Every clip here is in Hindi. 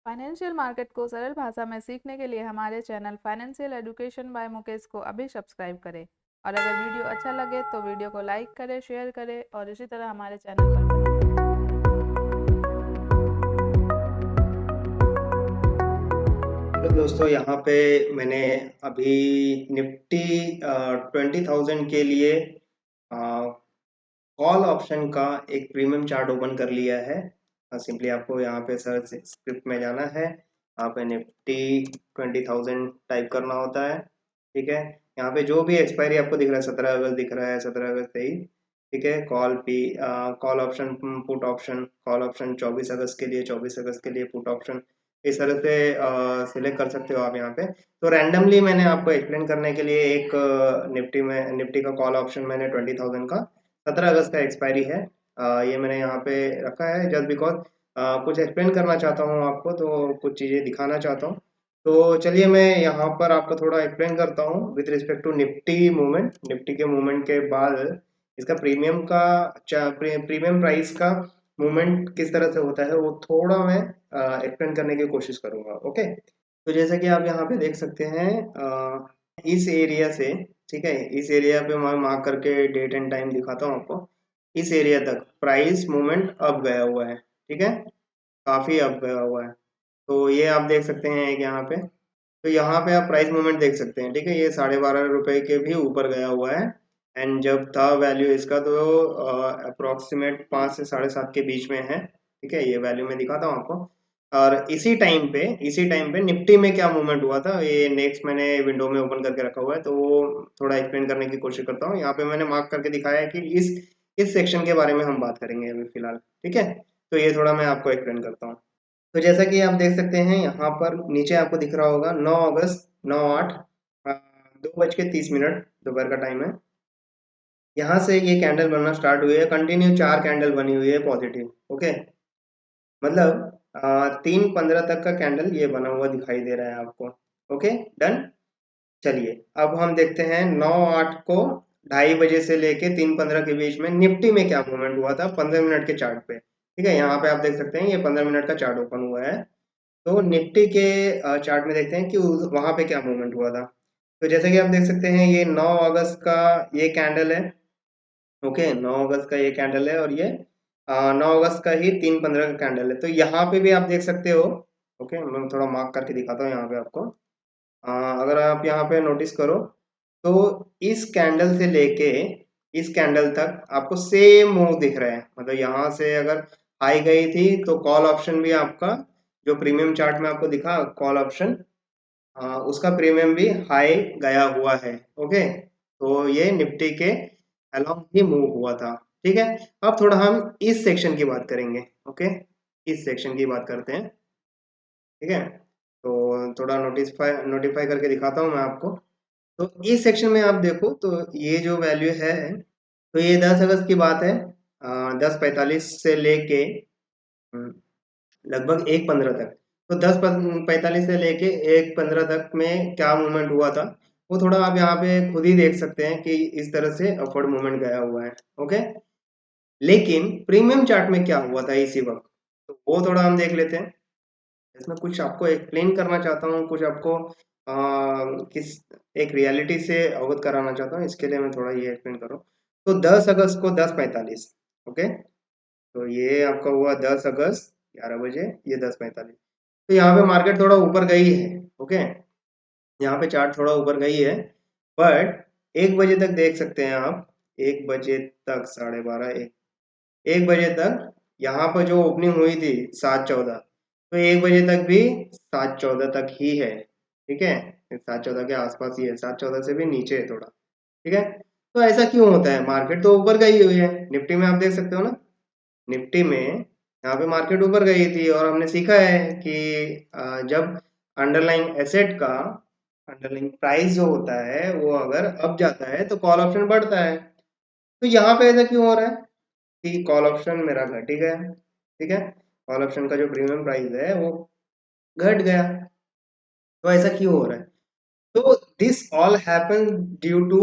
फाइनेंशियल मार्केट को सरल भाषा में सीखने के लिए हमारे channel financial education by Mukesh को अभी सब्सक्राइब करें। और अगर वीडियो अच्छा लगे तो वीडियो को लाइक करें, शेयर करें और इसी तरह हमारे चैनल पर बने रहें। हेलो दोस्तों, यहाँ पे मैंने अभी निफ्टी 20,000 के लिए कॉल ऑप्शन का एक प्रीमियम चार्ट ओपन कर लिया है। सिंपली आपको यहाँ पे सर्च स्क्रिप्ट में जाना है। यहाँ पे निफ्टी 20,000 टाइप करना होता है। ठीक है, यहाँ पे जो भी एक्सपायरी आपको दिख रहा है 17 अगस्त दिख रहा है, 17 अगस्त ही। ठीक है, call option, put option, call option 24 अगस्त के लिए, 24 अगस्त के लिए पुट ऑप्शन। इस तरह से सिलेक्ट कर सकते हो आप यहाँ पे। तो रैंडमली मैंने आपको एक्सप्लेन करने के लिए एक निफ्टी का कॉल ऑप्शन मैंने 20,000 का 17 अगस्त का एक्सपायरी है। ये मैंने यहाँ पे रखा है जस्ट बिकॉज कुछ एक्सप्लेन करना चाहता हूँ आपको, तो कुछ चीज़ें दिखाना चाहता हूँ। तो चलिए मैं यहाँ पर आपको थोड़ा एक्सप्लेन करता हूँ with respect to Nifty movement. Nifty के मूवमेंट के बाद इसका प्रीमियम प्राइस का मूवमेंट किस तरह से होता है वो थोड़ा मैं एक्सप्लेन करने की कोशिश करूंगा। ओके, तो जैसे कि आप यहाँ पे देख सकते हैं, इस एरिया से, ठीक है, इस एरिया पे मैं मार्क करके डेट एंड टाइम दिखाता हूँ आपको। इस एरिया तक प्राइस मूवमेंट अप गया हुआ है। ठीक है, काफी अप गया हुआ है। तो ये आप देख सकते हैं एक यहाँ पे। तो यहाँ पे आप प्राइस मूवमेंट देख सकते हैं। ठीक है, ये 12.5 रुपए के भी ऊपर गया हुआ है। एंड जब था वैल्यू इसका तो अप्रोक्सीमेट 5 से 7.5 के बीच में है। ठीक है, ये वैल्यू मैं दिखाता हूँ आपको। और इसी टाइम पे निफ्टी में क्या मूवमेंट हुआ था ये नेक्स्ट मैंने विंडो में ओपन करके रखा हुआ है, तो वो थोड़ा एक्सप्लेन करने की कोशिश करता हूँ। यहाँ पे मैंने मार्क करके दिखाया है कि इस सेक्शन के बारे में हम बात करेंगे अभी फिलहाल। ठीक है, तो ये थोड़ा मैं आपको एक्सप्लेन करता हूँ। तो जैसा कि आप देख सकते हैं यहाँ पर नीचे आपको दिख रहा होगा 9 अगस्त 9/8 2:30 दोपहर का टाइम है। यहाँ से ये कैंडल बनना स्टार्ट हुई है, कंटिन्यू 4 कैंडल बनी हुई है पॉजिटिव। ओके, मतलब 3:15 तक का कैंडल ये बना हुआ दिखाई दे रहा है आपको। Okay, done. चलिए अब हम देखते हैं 9/8 को 2:30 से लेके 3:15 के बीच में निफ्टी में क्या मूवमेंट हुआ था 15 मिनट के चार्ट पे। ठीक है, यहाँ पे आप देख सकते हैं ये 15 मिनट का चार्ट ओपन हुआ है। तो निफ्टी के चार्ट में देखते हैं कि वहां पे क्या मूवमेंट हुआ था। तो जैसे कि आप देख सकते हैं ये 9 अगस्त का ये कैंडल है। ओके, 9 अगस्त का ये कैंडल है और ये 9 अगस्त का ही 3:15 का कैंडल है। तो यहाँ पे भी आप देख सकते हो। ओके, मैं थोड़ा मार्क करके दिखाता हूँ यहाँ पे आपको। अगर आप यहाँ पे नोटिस करो तो इस कैंडल से लेके इस कैंडल तक आपको सेम मूव दिख रहा है। मतलब यहाँ से अगर हाई गई थी तो कॉल ऑप्शन भी आपका जो प्रीमियम चार्ट में आपको दिखा कॉल ऑप्शन, उसका प्रीमियम भी हाई गया हुआ है। ओके, तो ये निफ्टी के अलोंग ही मूव हुआ था। ठीक है, अब थोड़ा हम इस सेक्शन की बात करेंगे। ओके, इस सेक्शन की बात करते हैं। ठीक है, तो थोड़ा नोटिफाई करके दिखाता हूँ मैं आपको। तो इस सेक्शन में आप देखो तो ये जो वैल्यू है, तो ये 10 अगस्त की बात है। 10:45 से लेके लगभग 1:15 तक। तो 10:45 से लेके 1:15 तक में क्या मूवमेंट हुआ था वो थोड़ा आप यहाँ पे खुद ही देख सकते हैं कि इस तरह से अपवर्ड मूवमेंट गया हुआ है। ओके, लेकिन प्रीमियम चार्ट में क्या हुआ था इसी वक्त, तो वो थोड़ा हम देख लेते हैं। इसमें कुछ आपको एक्सप्लेन करना चाहता हूँ, कुछ आपको किस एक रियलिटी से अवगत कराना चाहता हूँ, इसके लिए मैं थोड़ा ये एक्सप्लेन करूँ। तो 10 अगस्त को 10:45, ओके, तो ये आपका हुआ 10 अगस्त 11 बजे, ये 10:45। तो यहाँ पे मार्केट थोड़ा ऊपर गई है। ओके, यहाँ पे चार्ट थोड़ा ऊपर गई है, बट 1 बजे तक देख सकते हैं आप। 1 बजे तक, 12:30, 1 बजे तक यहाँ पर जो ओपनिंग हुई थी 7:14, तो 1 बजे तक भी 7:14 तक ही है। ठीक है, 7:14 के आसपास ही है, 7:14 से भी नीचे है थोड़ा। ठीक है, तो ऐसा क्यों होता है, मार्केट तो ऊपर गई हुई है। निफ्टी में आप देख सकते हो ना, निफ्टी में यहाँ पे मार्केट ऊपर गई थी और हमने सीखा है कि जब अंडरलाइंग एसेट का अंडरलाइंग प्राइस जो होता है वो अगर अप जाता है तो कॉल ऑप्शन बढ़ता है। तो यहाँ पे ऐसा क्यों हो रहा है कि कॉल ऑप्शन मेरा घट ही गया। ठीक है, कॉल ऑप्शन का जो प्रीमियम प्राइस है वो घट गया। तो ऐसा क्यों हो रहा है, तो this all happen due to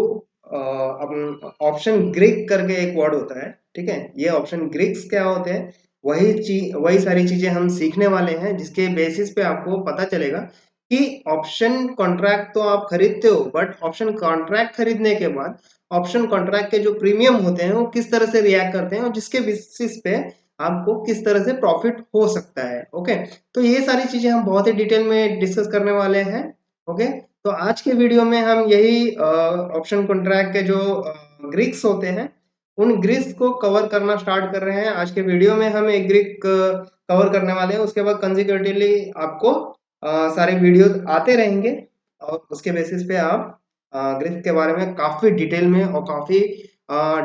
option Greek करके एक वर्ड होता है। ठीक है, ये ऑप्शन ग्रिक्स क्या होते हैं, वही सारी चीजें हम सीखने वाले हैं, जिसके बेसिस पे आपको पता चलेगा कि ऑप्शन कॉन्ट्रैक्ट तो आप खरीदते हो, बट ऑप्शन कॉन्ट्रैक्ट खरीदने के बाद ऑप्शन कॉन्ट्रैक्ट के जो प्रीमियम होते हैं वो किस तरह से रिएक्ट करते हैं, और जिसके बेसिस पे आपको किस तरह से प्रॉफिट हो सकता है। ओके, तो ये सारी चीजें हम बहुत ही डिटेल में डिस्कस करने वाले हैं। ओके, तो आज के वीडियो में हम यही ऑप्शन कॉन्ट्रैक्ट के जो ग्रीक्स होते हैं उन ग्रीक्स को कवर करना स्टार्ट कर रहे हैं। आज के वीडियो में हम एक ग्रीक कवर करने वाले हैं, उसके बाद कंसेक्यूटिवली आपको सारे वीडियोस आते रहेंगे और उसके बेसिस पे आप ग्रीक के बारे में काफी डिटेल में और काफी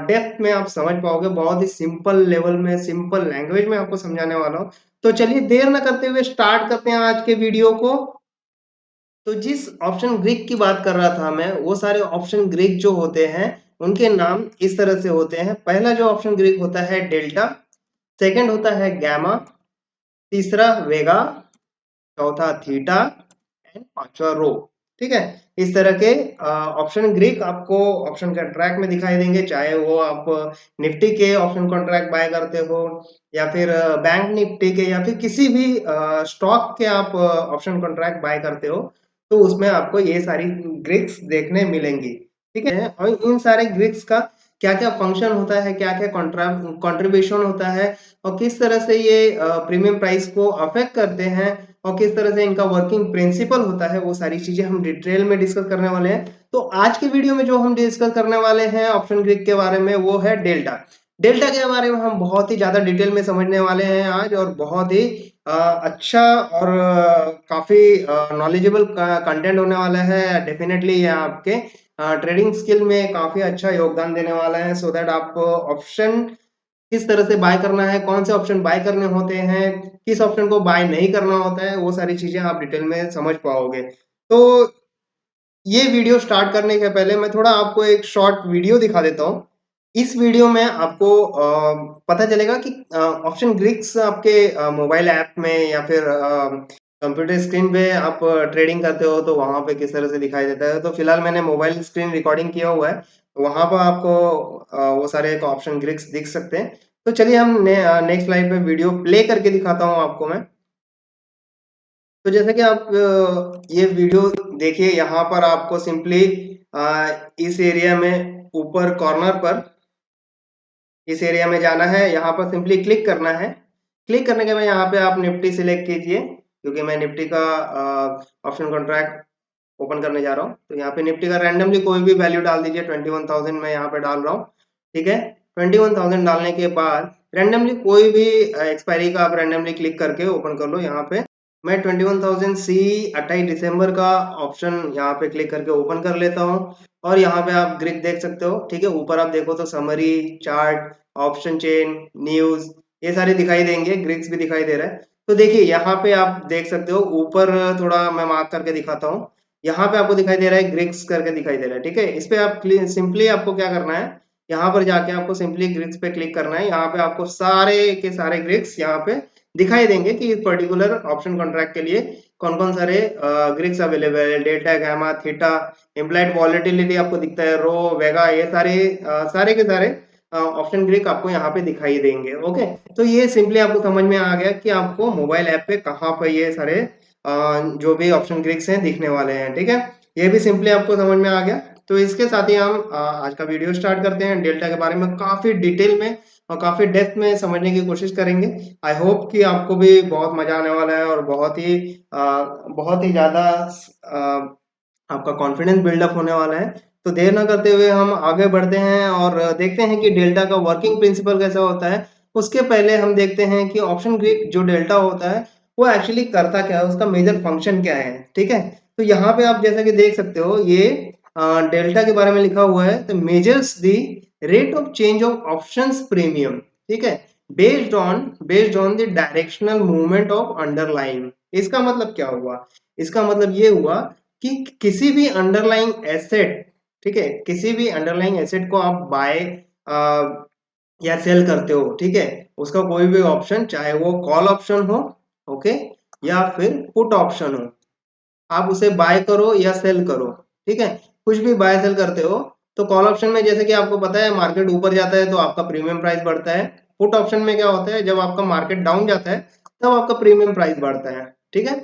डेप्थ में आप समझ पाओगे। बहुत ही सिंपल लेवल में, सिंपल लैंग्वेज में आपको समझाने वाला हूँ। तो चलिए देर ना करते हुए स्टार्ट करते हैं आज के वीडियो को। तो जिस ऑप्शन ग्रीक की बात कर रहा था मैं, वो सारे ऑप्शन ग्रीक जो होते हैं उनके नाम इस तरह से होते हैं। पहला जो ऑप्शन ग्रीक होता है डेल्टा, सेकंड होता है गैमा, तीसरा वेगा, चौथा थीटा एंड पांचवा रो। ठीक है, इस तरह के ऑप्शन ग्रीक आपको ऑप्शन कॉन्ट्रैक्ट में दिखाई देंगे, चाहे वो आप निफ्टी के ऑप्शन कॉन्ट्रैक्ट बाय करते हो या फिर बैंक निफ्टी के या फिर किसी भी स्टॉक के आप ऑप्शन कॉन्ट्रैक्ट बाय करते हो, तो उसमें आपको ये सारी ग्रीक्स देखने मिलेंगी। ठीक है, और इन सारे ग्रीक्स का क्या क्या फंक्शन होता है, क्या क्या कॉन्ट्रीब्यूशन होता है, और किस तरह से ये प्रीमियम प्राइस को अफेक्ट करते हैं, और किस तरह से इनका वर्किंग प्रिंसिपल होता है, वो सारी चीजें हम डिटेल में डिस्कस करने वाले हैं। तो आज के वीडियो में जो हम डिस्कस करने वाले हैं ऑप्शन ग्रीक के बारे में, वो है डेल्टा। डेल्टा के बारे में हम बहुत ही ज्यादा डिटेल में समझने वाले हैं आज, और बहुत ही अच्छा और काफी नॉलेजेबल कंटेंट होने वाला है। डेफिनेटली ये आपके ट्रेडिंग स्किल में काफी अच्छा योगदान देने वाला है, सो दैट आप ऑप्शन किस तरह से बाय करना है, कौन से ऑप्शन बाय करने होते हैं, किस ऑप्शन को बाय नहीं करना होता है, वो सारी चीजें आप डिटेल में समझ पाओगे। तो ये वीडियो स्टार्ट करने के पहले मैं थोड़ा आपको एक शॉर्ट वीडियो दिखा देता हूँ। इस वीडियो में आपको पता चलेगा कि ऑप्शन ग्रीक्स आपके मोबाइल ऐप में या फिर कंप्यूटर स्क्रीन पे आप ट्रेडिंग करते हो तो वहां पे किस तरह से दिखाई देता है। तो फिलहाल मैंने मोबाइल स्क्रीन रिकॉर्डिंग किया हुआ है, वहां पर आपको वो सारे ऑप्शन ग्रीक्स दिख सकते हैं। तो चलिए हम नेक्स्ट स्लाइड पे वीडियो प्ले करके दिखाता हूँ आपको मैं। तो जैसे कि आप ये वीडियो देखिए, यहाँ पर आपको सिंपली इस एरिया में ऊपर कॉर्नर पर इस एरिया में जाना है, यहाँ पर सिंपली क्लिक करना है। क्लिक करने के बाद यहाँ पे आप निफ्टी सिलेक्ट कीजिए, क्योंकि मैं निफ्टी का ऑप्शन कॉन्ट्रैक्ट ओपन करने जा रहा हूँ। तो यहाँ पे निफ्टी का रैंडमली कोई भी वैल्यू डाल दीजिए, 21,000 मैं यहाँ पे डाल रहा हूँ। ठीक है, 21,000 डालने के बाद रैंडमली कोई भी एक्सपायरी का आप रैंडमली क्लिक करके ओपन कर लो। यहाँ पे मैं 21,000 सी 28 दिसंबर का ऑप्शन यहाँ पे क्लिक करके ओपन कर लेता हूँ, और यहाँ पे आप ग्रिड देख सकते हो। ठीक है, ऊपर आप देखो तो summary, chart, option chain, news, ये सारे दिखाई देंगे, ग्रिड्स भी दिखाई दे रहा है। तो देखिए यहाँ पे आप देख सकते हो, ऊपर थोड़ा मैं मार्क करके दिखाता हूँ, यहाँ पे आपको दिखाई दे रहा है ग्रिक्स करके दिखाई दे रहा है। ठीक है, इस पे आप सिंपली आपको क्या करना है, यहाँ पर जाके आपको सिंपली ग्रिक्स पे क्लिक करना है। यहाँ पे आपको सारे के सारे ग्रिक्स यहाँ पे दिखाई देंगे कि इस पर्टिकुलर ऑप्शन कॉन्ट्रैक्ट के लिए कौन कौन सारे ग्रिक्स अवेलेबल है। Delta, gamma, theta, implied volatility आपको दिखता है, रो, वेगा, ये सारे सारे के सारे ऑप्शन ग्रिक आपको यहाँ पे दिखाई देंगे। ओके, तो ये सिंपली आपको समझ में आ गया कि आपको मोबाइल ऐप पे कहाँ पे ये सारे जो भी ऑप्शन ग्रिक्स हैं दिखने वाले हैं। ठीक है, ये भी सिंपली आपको समझ में आ गया। तो इसके साथ ही हम आज का वीडियो स्टार्ट करते हैं। डेल्टा के बारे में काफी डिटेल में और काफी डेप्थ में समझने की कोशिश करेंगे। आई होप कि आपको भी बहुत मजा आने वाला है, और बहुत ही ज्यादा आपका कॉन्फिडेंस बिल्डअप होने वाला है। तो देर ना करते हुए हम आगे बढ़ते हैं और देखते हैं कि डेल्टा का वर्किंग प्रिंसिपल कैसा होता है। उसके पहले हम देखते हैं कि ऑप्शन ग्रीक जो डेल्टा होता है वो एक्चुअली करता क्या है, उसका मेजर फंक्शन क्या है। ठीक है, तो यहाँ पे आप जैसा कि देख सकते हो, ये डेल्टा के बारे में लिखा हुआ है, तो measures the rate of change of options premium. ठीक है, based on the directional movement of underline. इसका मतलब क्या हुआ, इसका मतलब ये हुआ कि किसी भी अंडरलाइंग एसेट, ठीक है, किसी भी अंडरलाइंग एसेट को आप बाय या सेल करते हो, ठीक है, उसका कोई भी ऑप्शन, चाहे वो कॉल ऑप्शन हो, ओके, या फिर पुट ऑप्शन हो, आप उसे बाय करो या सेल करो। ठीक है, कुछ भी बाय सेल करते हो, तो कॉल ऑप्शन में जैसे कि आपको पता है, मार्केट ऊपर जाता है तो आपका प्रीमियम प्राइस बढ़ता है, पुट ऑप्शन में क्या होता है, जब आपका मार्केट डाउन जाता है तब आपका प्रीमियम प्राइस बढ़ता है। ठीक है,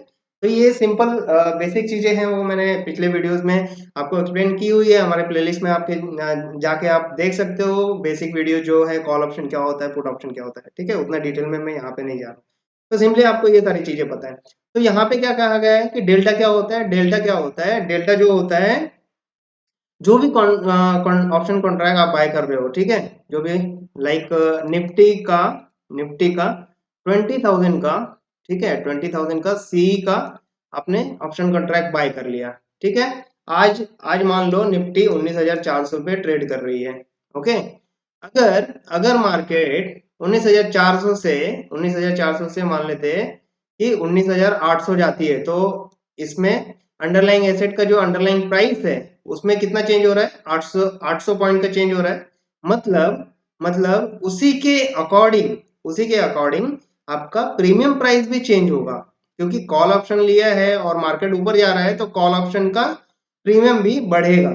तो ये सिंपल बेसिक चीजें हैं, वो मैंने पिछले वीडियोस में आपको एक्सप्लेन की हुई है। हमारे प्लेलिस्ट में आपके जाके आप देख सकते हो बेसिक वीडियो जो है, कॉल ऑप्शन क्या होता है, पुट ऑप्शन क्या होता है। ठीक है, उतना डिटेल में मैं यहाँ पे नहीं जा रहा, तो सिंपली आपको ये सारी चीजें पता है। तो यहाँ पे क्या कहा गया है कि डेल्टा क्या होता है। डेल्टा क्या होता है, डेल्टा जो होता है, जो भी ऑप्शन कॉन्ट्रैक्ट आप बाय कर रहे हो, ठीक है, जो भी लाइक निफ्टी का 20,000 का, ठीक है, 20,000 का सी का आपने ऑप्शन कॉन्ट्रैक्ट बाय कर लिया। ठीक है, आज आज मान लो निफ्टी 19,400 पे ट्रेड कर रही है। ओके, अगर अगर मार्केट 19,400 से मान लेते हैं कि 19,800 जाती है, तो इसमें अंडरलाइंग एसेट का जो अंडरलाइंग प्राइस है उसमें कितना चेंज हो रहा है, 800 पॉइंट का चेंज हो रहा है। मतलब उसी के अकॉर्डिंग आपका प्रीमियम प्राइस भी चेंज होगा, क्योंकि कॉल ऑप्शन लिया है और मार्केट ऊपर जा रहा है तो कॉल ऑप्शन का प्रीमियम भी बढ़ेगा।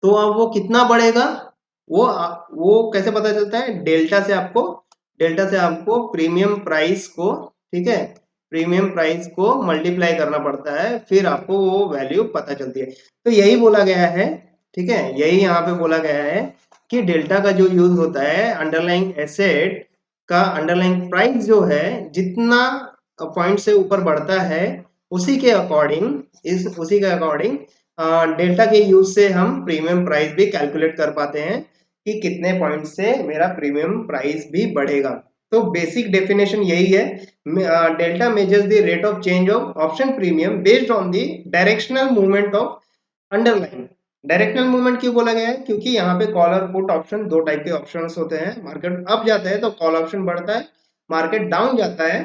तो अब वो कितना बढ़ेगा, वो कैसे पता चलता है, डेल्टा से आपको प्रीमियम प्राइस को, ठीक है, प्रीमियम प्राइस को मल्टीप्लाई करना पड़ता है, फिर आपको वो वैल्यू पता चलती है। तो यही बोला गया है, ठीक है, यही यहाँ पे बोला गया है कि डेल्टा का जो यूज होता है, अंडरलाइंग एसेट का अंडरलाइंग प्राइस जो है जितना पॉइंट से ऊपर बढ़ता है, उसी के अकॉर्डिंग डेल्टा के यूज से हम प्रीमियम प्राइस भी कैलकुलेट कर पाते हैं कि कितने पॉइंट से मेरा प्रीमियम प्राइस भी बढ़ेगा। तो बेसिक डेफिनेशन यही है, delta measures the rate of change of option premium based on the directional movement of underline. Directional movement क्यों बोला गया है, क्योंकि यहाँ पे कॉल और पुट ऑप्शन दो टाइप के ऑप्शंस होते हैं। मार्केट अप जाता है तो कॉल ऑप्शन बढ़ता है, मार्केट डाउन जाता है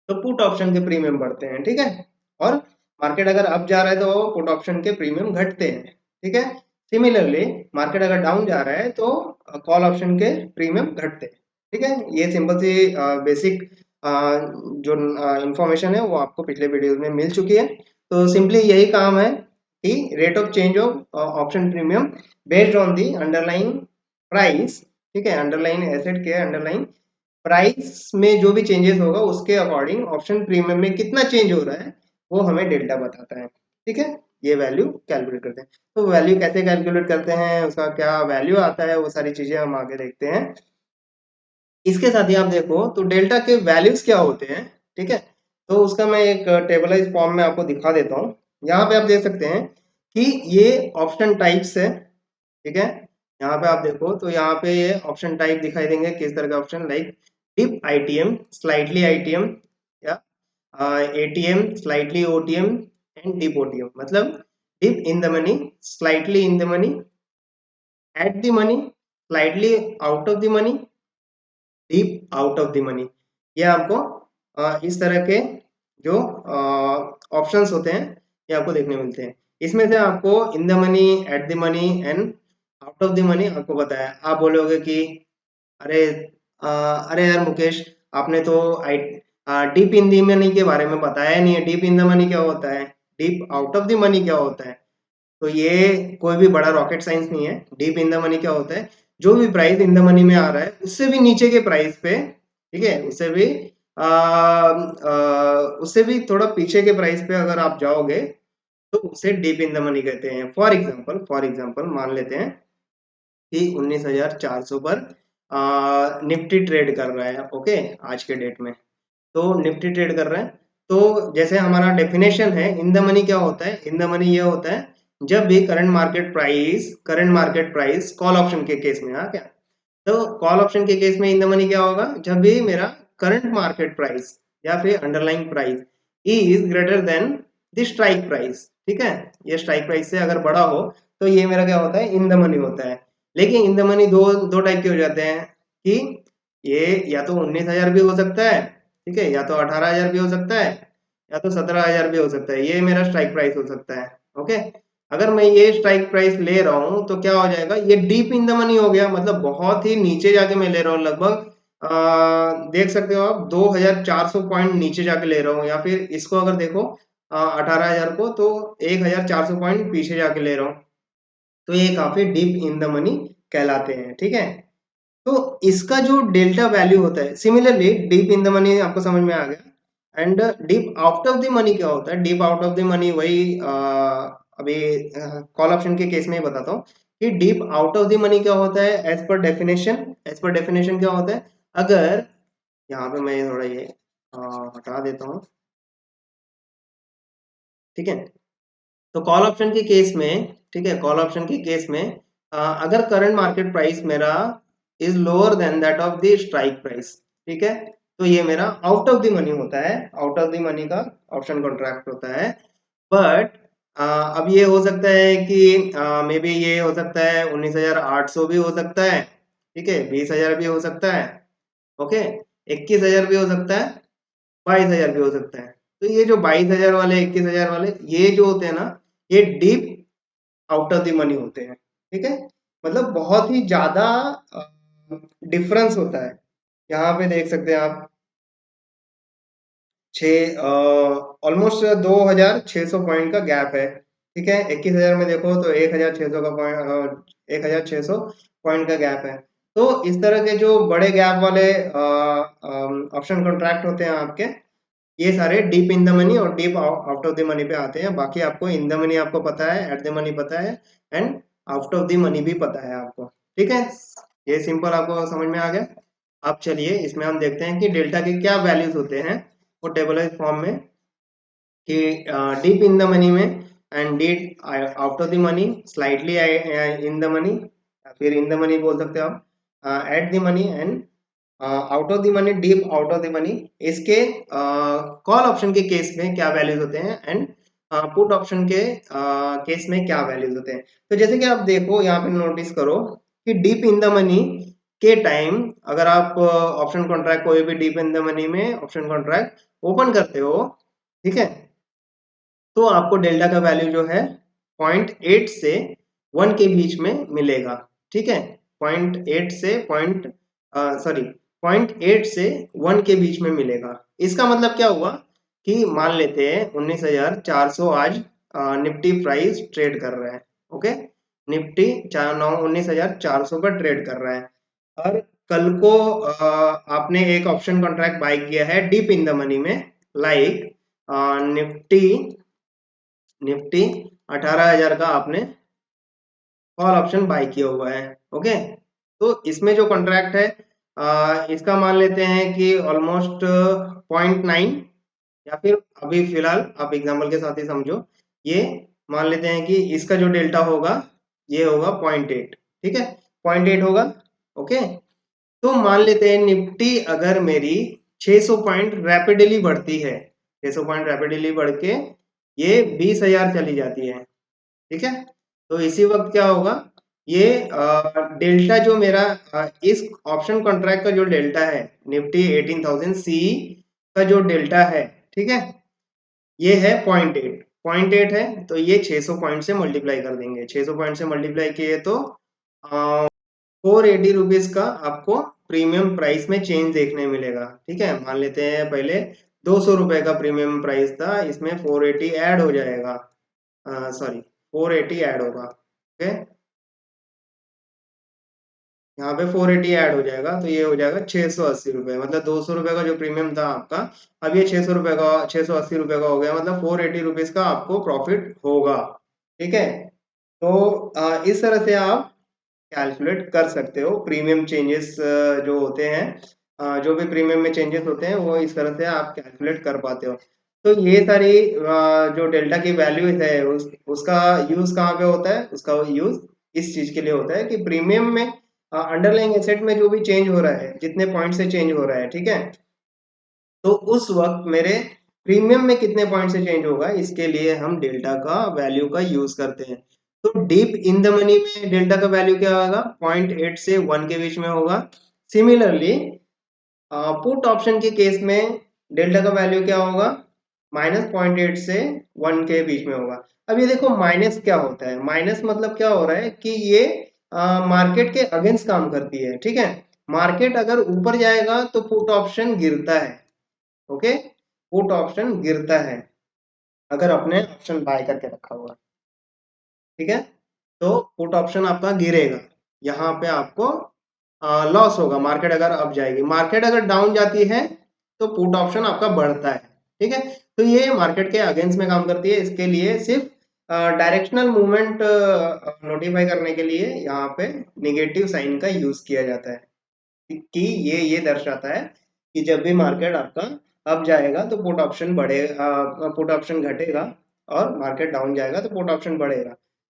तो पुट ऑप्शन के प्रीमियम बढ़ते हैं। ठीक है, और मार्केट अगर अप जा रहा है तो पुट ऑप्शन के प्रीमियम घटते हैं। ठीक है, सिमिलरली मार्केट अगर डाउन जा रहा है तो कॉल ऑप्शन के प्रीमियम घटते हैं। ठीक है, ये सिंपल सी बेसिक जो इंफॉर्मेशन है वो आपको पिछले वीडियोस में मिल चुकी है। तो सिंपली यही काम है कि rate of change of option premium based on the underline price, ठीक है, अंडरलाइन एसेट के अंडरलाइन प्राइस में जो भी चेंजेस होगा उसके अकॉर्डिंग ऑप्शन प्रीमियम में कितना चेंज हो रहा है वो हमें डेल्टा बताता है। ठीक है, ये वैल्यू कैलकुलेट करते हैं। तो वैल्यू कैसे कैलकुलेट करते हैं, उसका क्या वैल्यू आता है, वो सारी चीजें हम आगे देखते हैं। इसके साथ ही आप देखो तो डेल्टा के वैल्यूज क्या होते हैं। ठीक है, तो उसका मैं एक टेबलाइज फॉर्म में आपको दिखा देता हूँ। यहाँ पे आप देख सकते हैं कि ये ऑप्शन टाइप्स है। ठीक है, यहाँ पे आप देखो तो यहाँ पे ये ऑप्शन टाइप दिखाई देंगे, किस तरह का option, like deep ITM, slightly ITM, या ATM, slightly OTM and deep OTM. मतलब deep in the money, slightly in the money, at the money, slightly out of the money, deep out of the money. ये आपको इस तरह के जो ऑप्शंस होते हैं ये आपको देखने मिलते हैं। इसमें से आपको इन the money, at the money and out of the money आपको बताया। आप बोलोगे कि अरे अरे यार मुकेश, आपने तो आई डीप इन द मनी के बारे में बताया नहीं है। डीप इन द मनी क्या होता है, deep out of the money क्या होता है। तो ये कोई भी बड़ा रॉकेट साइंस नहीं है। डीप इन द मनी क्या होता है, जो भी प्राइस इन द मनी में आ रहा है उससे भी नीचे के प्राइस पे, ठीक है, उससे भी थोड़ा पीछे के प्राइस पे अगर आप जाओगे तो उसे डीप इन द मनी कहते हैं। फॉर एग्जांपल मान लेते हैं कि 19,400 पर निफ्टी ट्रेड कर रहा है। ओके, आज के डेट में तो निफ्टी ट्रेड कर रहा है। तो जैसे हमारा डेफिनेशन है, इन द मनी क्या होता है, इन द मनी ये होता है जब भी current market price call option के केस में, हाँ क्या, तो कॉल ऑप्शन के केस में इन द मनी क्या होगा, जब भी मेरा करंट मार्केट प्राइस या फिर underlying price is greater than the strike price. ठीक है, ये स्ट्राइक प्राइस से अगर बड़ा हो तो ये मेरा क्या होता है, इन द मनी होता है। लेकिन इन द मनी दो दो टाइप के हो जाते हैं कि ये या तो 19,000 भी हो सकता है, ठीक है, या तो 18,000 भी हो सकता है, या तो 17,000 भी हो सकता है। ये मेरा स्ट्राइक प्राइस हो सकता है। ओके, अगर मैं ये स्ट्राइक प्राइस ले रहा हूं तो क्या हो जाएगा, ये डीप इन द मनी हो गया, मतलब बहुत ही नीचे जाके मैं ले रहा हूँ। लगभग देख सकते हो आप 2,400 पॉइंट नीचे जाके ले रहा हूँ, या फिर इसको अगर देखो 18,000 को तो 1,400 पॉइंट पीछे जाके ले रहा हूँ। तो ये काफी डीप इन द मनी कहलाते हैं। ठीक है, तो इसका जो डेल्टा वैल्यू होता है, similarly deep in the money आपको समझ में आ गया, and deep out of the money क्या होता है? Deep out of the money वही अभी कॉल ऑप्शन के केस में ही बताता हूँ कि deep out of the money क्या होता है। एज पर डेफिनेशन क्या होता है? अगर यहाँ पे मैं थोड़ा ये हटा देता हूँ, ठीक है। तो कॉल ऑप्शन के केस में, ठीक है, कॉल ऑप्शन के केस में अगर करंट मार्केट प्राइस मेरा is lower than that of the strike price, ठीक है, तो ये मेरा आउट ऑफ द मनी होता है, आउट ऑफ द मनी का ऑप्शन कॉन्ट्रैक्ट होता है। बट अब ये हो सकता है कि मे बी ये हो सकता है 19,800 भी हो सकता है, ठीक है, 20,000 भी हो सकता है, ओके, 21,000 भी हो सकता है, 22,000 भी हो सकता है। तो ये जो 22,000 वाले, 21,000 वाले, ये जो होते हैं ना, ये deep out of the money होते हैं, ठीक है। मतलब बहुत ही ज्यादा डिफरेंस होता है। यहाँ पे देख सकते हैं आप, छः ऑलमोस्ट 2,600 पॉइंट का गैप है, ठीक है। 21,000 में देखो तो 1,600 का पॉइंट, 1,600 पॉइंट का गैप है। तो इस तरह के जो बड़े गैप वाले ऑप्शन कॉन्ट्रैक्ट होते हैं आपके, ये सारे डीप इन द मनी और deep out of the money पे आते हैं। बाकी आपको इन द मनी आपको पता है, एट द मनी पता है, and out of the money भी पता है आपको, ठीक है। ये सिंपल आपको समझ में आ गया। अब चलिए इसमें हम देखते हैं कि डेल्टा के क्या वैल्यूज होते हैं वो टेबलाइज फॉर्म में, कि डीप इन द मनी में and deep out of the money, slightly in the money, फिर इन द मनी बोल सकते हो आप, eight the money and out of the money, deep out of the money. इसके कॉल ऑप्शन के केस में क्या वैल्यूज होते हैं, एंड पुट ऑप्शन के केस में क्या वैल्यूज होते हैं। तो जैसे कि आप देखो यहाँ पे नोटिस करो कि डीप इन द मनी के टाइम अगर आप ऑप्शन कॉन्ट्रैक्ट, कोई भी डीप इन द मनी में ऑप्शन कॉन्ट्रैक्ट ओपन करते हो, ठीक है, तो आपको डेल्टा का वैल्यू जो है 0.8 से 1 के बीच में मिलेगा, ठीक है। 0.8 से पॉइंट सॉरी 0.8 से 1 के बीच में मिलेगा। इसका मतलब क्या हुआ कि मान लेते हैं 19,400 आज निफ्टी प्राइस ट्रेड कर रहा है, ओके, निफ्टी 19,400 पर ट्रेड कर रहा है, और कल को आपने एक ऑप्शन कॉन्ट्रैक्ट बाय किया है डीप इन द मनी में, लाइक निफ्टी निफ्टी 18,000 का आपने कॉल ऑप्शन बाय किया हुआ है, ओके। तो इसमें जो कॉन्ट्रैक्ट है इसका मान लेते हैं कि ऑलमोस्ट 0.9, या फिर अभी फिलहाल आप एग्जांपल के साथ ही समझो, ये मान लेते हैं कि इसका जो डेल्टा होगा ये होगा 0.8, ठीक है, 0.8 होगा, ओके। तो मान लेते हैं निफ्टी अगर मेरी 600 पॉइंट रैपिडली बढ़ती है, 600 पॉइंट रैपिडली बढ़ के ये 20,000 चली जाती है, ठीक है। तो इसी वक्त क्या होगा, ये डेल्टा जो मेरा इस ऑप्शन कॉन्ट्रैक्ट का जो डेल्टा है, निफ्टी 18,000 सी का जो डेल्टा है, ठीक है, ये है 0.8, 0.8 है, तो ये 600 पॉइंट से मल्टीप्लाई कर देंगे, 600 पॉइंट से मल्टीप्लाई किए तो 480 रुपीज का आपको प्रीमियम प्राइस में चेंज देखने मिलेगा, ठीक है। मान लेते हैं पहले 200 रुपए का प्रीमियम प्राइस था, इसमें 480 ऐड हो जाएगा, सॉरी 480 ऐड होगा, ओके, यहाँ पे 480 ऐड हो जाएगा, तो ये हो जाएगा 680 रुपये। मतलब 200 रुपए का जो प्रीमियम था आपका, अब ये 600 रुपए का, 680 रुपए का हो गया, मतलब 480 रुपीज का आपको प्रॉफिट होगा, ठीक है। तो इस तरह से आप कैलकुलेट कर सकते हो प्रीमियम चेंजेस जो होते हैं, जो भी प्रीमियम में चेंजेस होते हैं वो इस तरह से आप कैलकुलेट कर पाते हो। तो ये सारी जो डेल्टा की वैल्यूज है उसका यूज कहाँ पे होता है? उसका यूज इस चीज के लिए होता है कि प्रीमियम में अंडरलाइंग एसेट में जो भी चेंज हो रहा है, जितने पॉइंट से चेंज हो रहा है, ठीक है, तो उस वक्त मेरे प्रीमियम में कितने पॉइंट से चेंज होगा, इसके लिए हम डेल्टा का वैल्यू का यूज करते हैं। तो डीप इन द मनी में डेल्टा का वैल्यू क्या होगा? 0.8 से 1 के बीच में होगा। सिमिलरली पुट ऑप्शन के केस में डेल्टा का वैल्यू क्या होगा? -0.8 से 1 के बीच में होगा। अब ये देखो माइनस क्या होता है, माइनस मतलब क्या हो रहा है कि ये मार्केट के अगेंस्ट काम करती है, ठीक है। मार्केट अगर ऊपर जाएगा तो पुट ऑप्शन गिरता है, ओके, पुट ऑप्शन गिरता है अगर आपने ऑप्शन बाय करके रखा हुआ, ठीक है, तो पुट ऑप्शन आपका गिरेगा, यहाँ पे आपको लॉस होगा मार्केट अगर अप जाएगी। मार्केट अगर डाउन जाती है तो पुट ऑप्शन आपका बढ़ता है, ठीक है। तो ये मार्केट के अगेंस्ट में काम करती है। इसके लिए सिर्फ डायरेक्शनल मूवमेंट नोटिफाई करने के लिए यहाँ पे नेगेटिव साइन का यूज किया जाता है कि ये दर्शाता है कि जब भी मार्केट आपका अप जाएगा तो पुट ऑप्शन बढ़ेगा, पुट ऑप्शन घटेगा, और मार्केट डाउन जाएगा तो पुट ऑप्शन बढ़ेगा।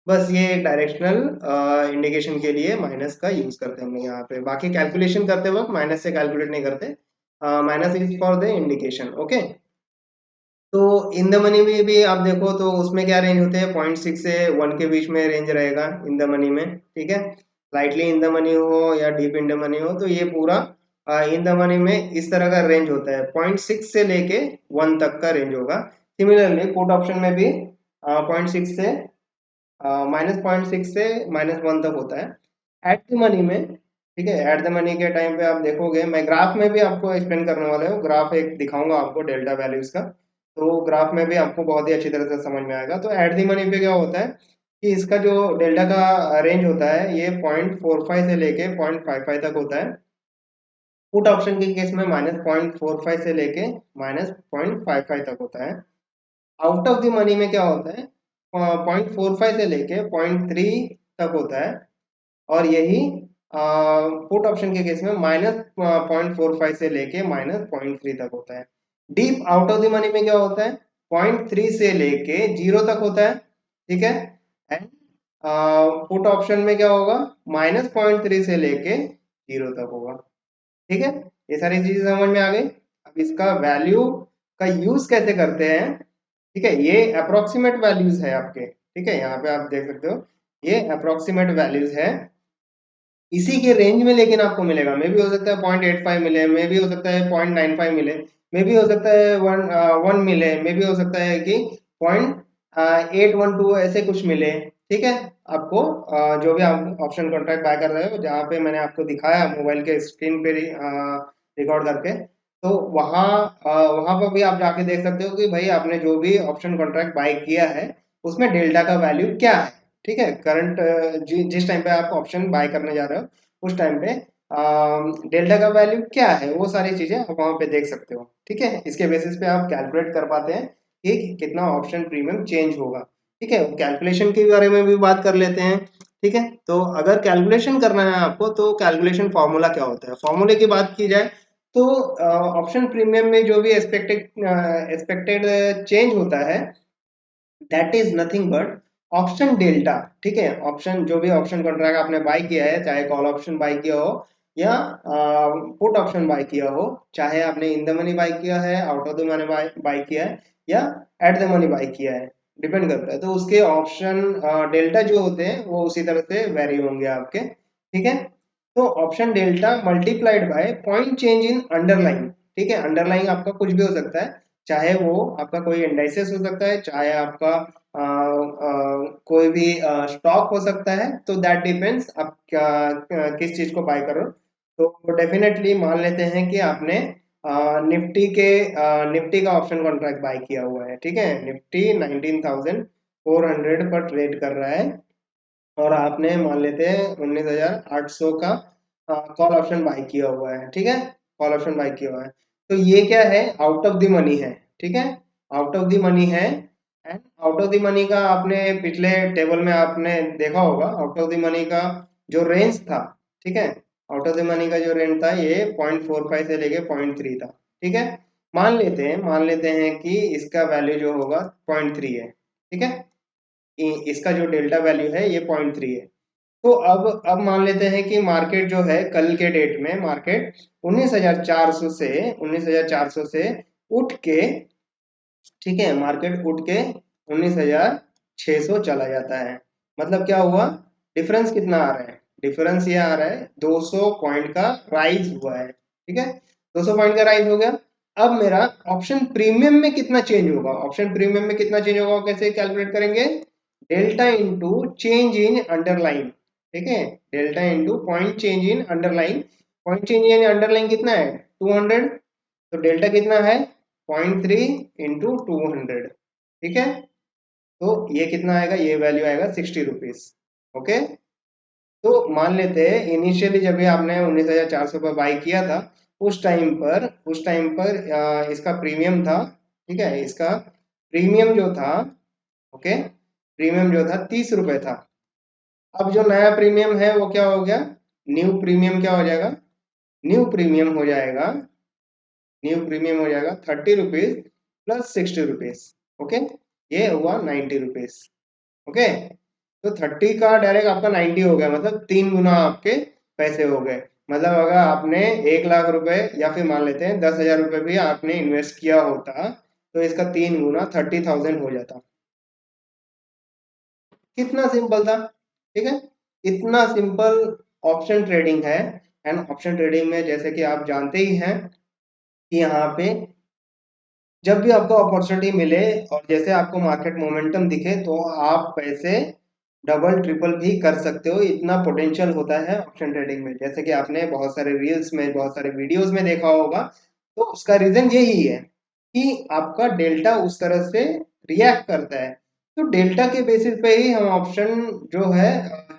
बस ये एक डायरेक्शनल इंडिकेशन के लिए माइनस का यूज करते हैं हम लोग यहाँ पे। बाकी कैलकुलेशन करते वक्त माइनस से कैलकुलेट नहीं करते, minus is for the indication, okay. तो इन द मनी में भी आप देखो तो उसमें क्या रेंज होते हैं, 0.6 से 1 के बीच में रेंज रहेगा इन द मनी में, ठीक है। लाइटली इन द मनी हो या डीप इन द मनी हो, तो ये पूरा इन द मनी में इस तरह का रेंज होता है। 0.6 से लेके 1 तक का रेंज होगा। सिमिलरली पुट ऑप्शन में भी 0.6 से -0.6 से -1 तक होता है एट द मनी में, ठीक है। एट द मनी के टाइम पे आप देखोगे, मैं ग्राफ में भी आपको एक्सप्लेन करने वाला हूँ, ग्राफ एक दिखाऊंगा आपको डेल्टा वैल्यूज का, तो ग्राफ में भी आपको बहुत ही अच्छी तरह से समझ में आएगा। तो एट द मनी पे क्या होता है कि इसका जो डेल्टा का रेंज होता है ये 0.45 से लेके 0.55 तक होता है। पुट ऑप्शन के केस में -0.45 से लेके -0.55 तक होता है। आउट ऑफ द मनी में क्या होता है, 0.45 से लेके 0.3 तक होता है। और यही पुट ऑप्शन के केस में -0.45 से लेके -0.3 तक होता है। Deep out of the money में क्या होता है, 0.3 से लेके 0 तक होता है, ठीक है। एंड पुट ऑप्शन में क्या होगा, -0.3 से लेके 0 तक होगा, ठीक है। ये सारी चीजें समझ में आ गई। अब इसका वैल्यू का यूज कैसे करते हैं, ठीक है। ये अप्रोक्सीमेट वैल्यूज है आपके, ठीक है। यहाँ पे आप देख सकते हो ये अप्रोक्सीमेट वैल्यूज है, इसी के रेंज में लेकिन आपको मिलेगा। मे भी हो सकता है 0.85 मिले, मे भी हो सकता है 0.95 मिले, मे भी हो सकता है 1 मिले, मे भी हो सकता है कि 0.812 ऐसे कुछ मिले, ठीक है। आपको जो भी आप ऑप्शन कॉन्ट्रैक्ट बाय कर रहे हो, जहाँ पे मैंने आपको दिखाया मोबाइल के स्क्रीन पे रिकॉर्ड करके, तो वहाँ वहाँ पर भी आप जाके देख सकते हो कि भाई आपने जो भी ऑप्शन कॉन्ट्रैक्ट बाय किया है उसमें डेल्टा का वैल्यू क्या है, ठीक है। करंट जिस टाइम पे आप ऑप्शन बाय करने जा रहे हो उस टाइम पे डेल्टा का वैल्यू क्या है, वो सारी चीजें आप वहां पे देख सकते हो, ठीक है। इसके बेसिस पे आप कैलकुलेट कर पाते हैं कि कितना ऑप्शन प्रीमियम चेंज होगा, ठीक है। कैलकुलेशन के बारे में भी बात कर लेते हैं, ठीक है। तो अगर कैलकुलेशन करना है आपको तो कैलकुलेशन फॉर्मूला क्या होता है, फॉर्मूले की बात की जाए तो ऑप्शन प्रीमियम में जो भी एक्सपेक्टेड चेंज होता है that is nothing but option delta, ठीक है। ऑप्शन जो भी ऑप्शन कॉन्ट्रैक्ट आपने बाय किया है, चाहे कॉल ऑप्शन बाय किया हो या पुट ऑप्शन बाय किया हो, चाहे आपने इन द मनी बाय किया है, out of the money by किया है या एट द मनी बाय किया है, डिपेंड करता है। तो उसके ऑप्शन डेल्टा जो होते हैं वो उसी तरह से वेरी होंगे आपके, ठीक है। तो option delta multiplied by point change in underline, ठीक है। अंडरलाइन आपका कुछ भी हो सकता है, चाहे वो आपका कोई इंडाइसेस हो सकता है, चाहे आपका कोई भी स्टॉक हो सकता है। तो दैट डिपेंड्स आप क्या किस चीज को बाय कर रहे हो। तो डेफिनेटली मान लेते हैं कि आपने निफ्टी का ऑप्शन कॉन्ट्रैक्ट बाय किया हुआ है, ठीक है। निफ्टी 19,400 पर ट्रेड कर रहा है और आपने मान लेते हैं 19,800 का कॉल ऑप्शन बाय किया हुआ है, ठीक है। कॉल ऑप्शन बाय किया हुआ है, तो ये क्या है, आउट ऑफ द मनी है, ठीक है। आउट ऑफ द मनी है। And out of the money का आपने पिछले टेबल में आपने देखा होगा, आउट ऑफ द मनी का जो रेंज था, ठीक है। आउट ऑफ द मनी का जो रेंज था ये 0.45 से लेके 0.3 था, ठीक है। मान लेते हैं कि इसका वैल्यू जो होगा 0.3 है, ठीक है। इसका जो डेल्टा वैल्यू है ये 0.3 है। तो अब मान लेते हैं कि मार्केट जो है कल के डेट में मार्केट 19,400 से उठ के, ठीक है, मार्केट उठ के 19,600 चला जाता है। मतलब क्या हुआ, डिफरेंस कितना आ रहा है, डिफरेंस ये आ रहा है 200 पॉइंट का राइज हुआ है, ठीक है। 200 पॉइंट का राइज हो गया। अब मेरा ऑप्शन प्रीमियम में कितना चेंज होगा, ऑप्शन प्रीमियम में कितना चेंज होगा कैसे कैलकुलेट करेंगे, delta into change in underline, ठीक है। Delta into point change in underline, point change in underline कितना है 200, तो डेल्टा कितना है 0.3 इंटू 200, ठीक है। तो ये कितना आएगा, ये वैल्यू आएगा 60 रुपीज, ओके। तो मान लेते हैं इनिशियली जब भी आपने 19,400 पर बाई किया था, उस टाइम पर इसका प्रीमियम था, ठीक है, इसका प्रीमियम जो था, ओके, प्रीमियम जो था 30 रुपए था। अब जो नया प्रीमियम है वो क्या हो गया, न्यू प्रीमियम क्या हो जाएगा, न्यू प्रीमियम हो जाएगा, न्यू प्रीमियम हो जाएगा 30 रुपीज प्लस 60 रुपीज, ओके, ये हुआ 90 रुपीज, ओके। तो 30 का डायरेक्ट आपका 90 हो गया, मतलब 3 गुना आपके पैसे हो गए। मतलब अगर आपने 1 लाख रुपए या फिर मान लेते हैं 10,000 रुपए भी आपने इन्वेस्ट किया होता, तो इसका 3 गुना 30,000 हो जाता। कितना सिंपल था, ठीक है, इतना सिंपल ऑप्शन ट्रेडिंग है। एंड ऑप्शन ट्रेडिंग में जैसे कि आप जानते ही हैं कि यहाँ पे जब भी आपको अपॉर्चुनिटी मिले और जैसे आपको मार्केट मोमेंटम दिखे तो आप पैसे डबल ट्रिपल भी कर सकते हो, इतना पोटेंशियल होता है ऑप्शन ट्रेडिंग में, जैसे कि आपने बहुत सारे रील्स में, बहुत सारे वीडियोस में देखा होगा। तो उसका रीजन यही है कि आपका डेल्टा उस तरह से रिएक्ट करता है। तो डेल्टा के बेसिस पे ही हम ऑप्शन जो है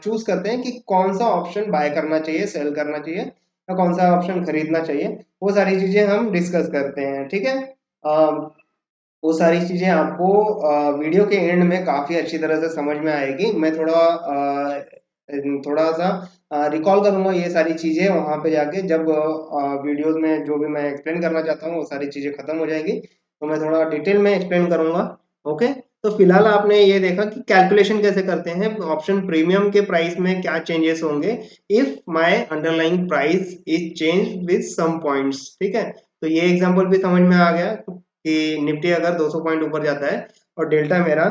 चूज करते हैं कि कौन सा ऑप्शन बाय करना चाहिए, सेल करना चाहिए, या कौन सा ऑप्शन खरीदना चाहिए। वो सारी चीजें हम डिस्कस करते हैं, ठीक है। वो सारी चीजें आपको वीडियो के एंड में काफी अच्छी तरह से समझ में आएगी। मैं थोड़ा सा रिकॉल करूंगा ये सारी चीजें वहां पे जाके, जब वीडियोस में जो भी मैं एक्सप्लेन करना चाहता हूँ वो सारी चीजें खत्म हो जाएंगी, तो मैं थोड़ा डिटेल में एक्सप्लेन करूंगा, ओके। तो फिलहाल आपने ये देखा कि कैलकुलेशन कैसे करते हैं, ऑप्शन प्रीमियम के प्राइस में क्या चेंजेस होंगे if my underlying price is change with some points, ठीक है। तो ये एग्जांपल भी समझ में आ गया कि निफ्टी अगर 200 पॉइंट ऊपर जाता है और डेल्टा मेरा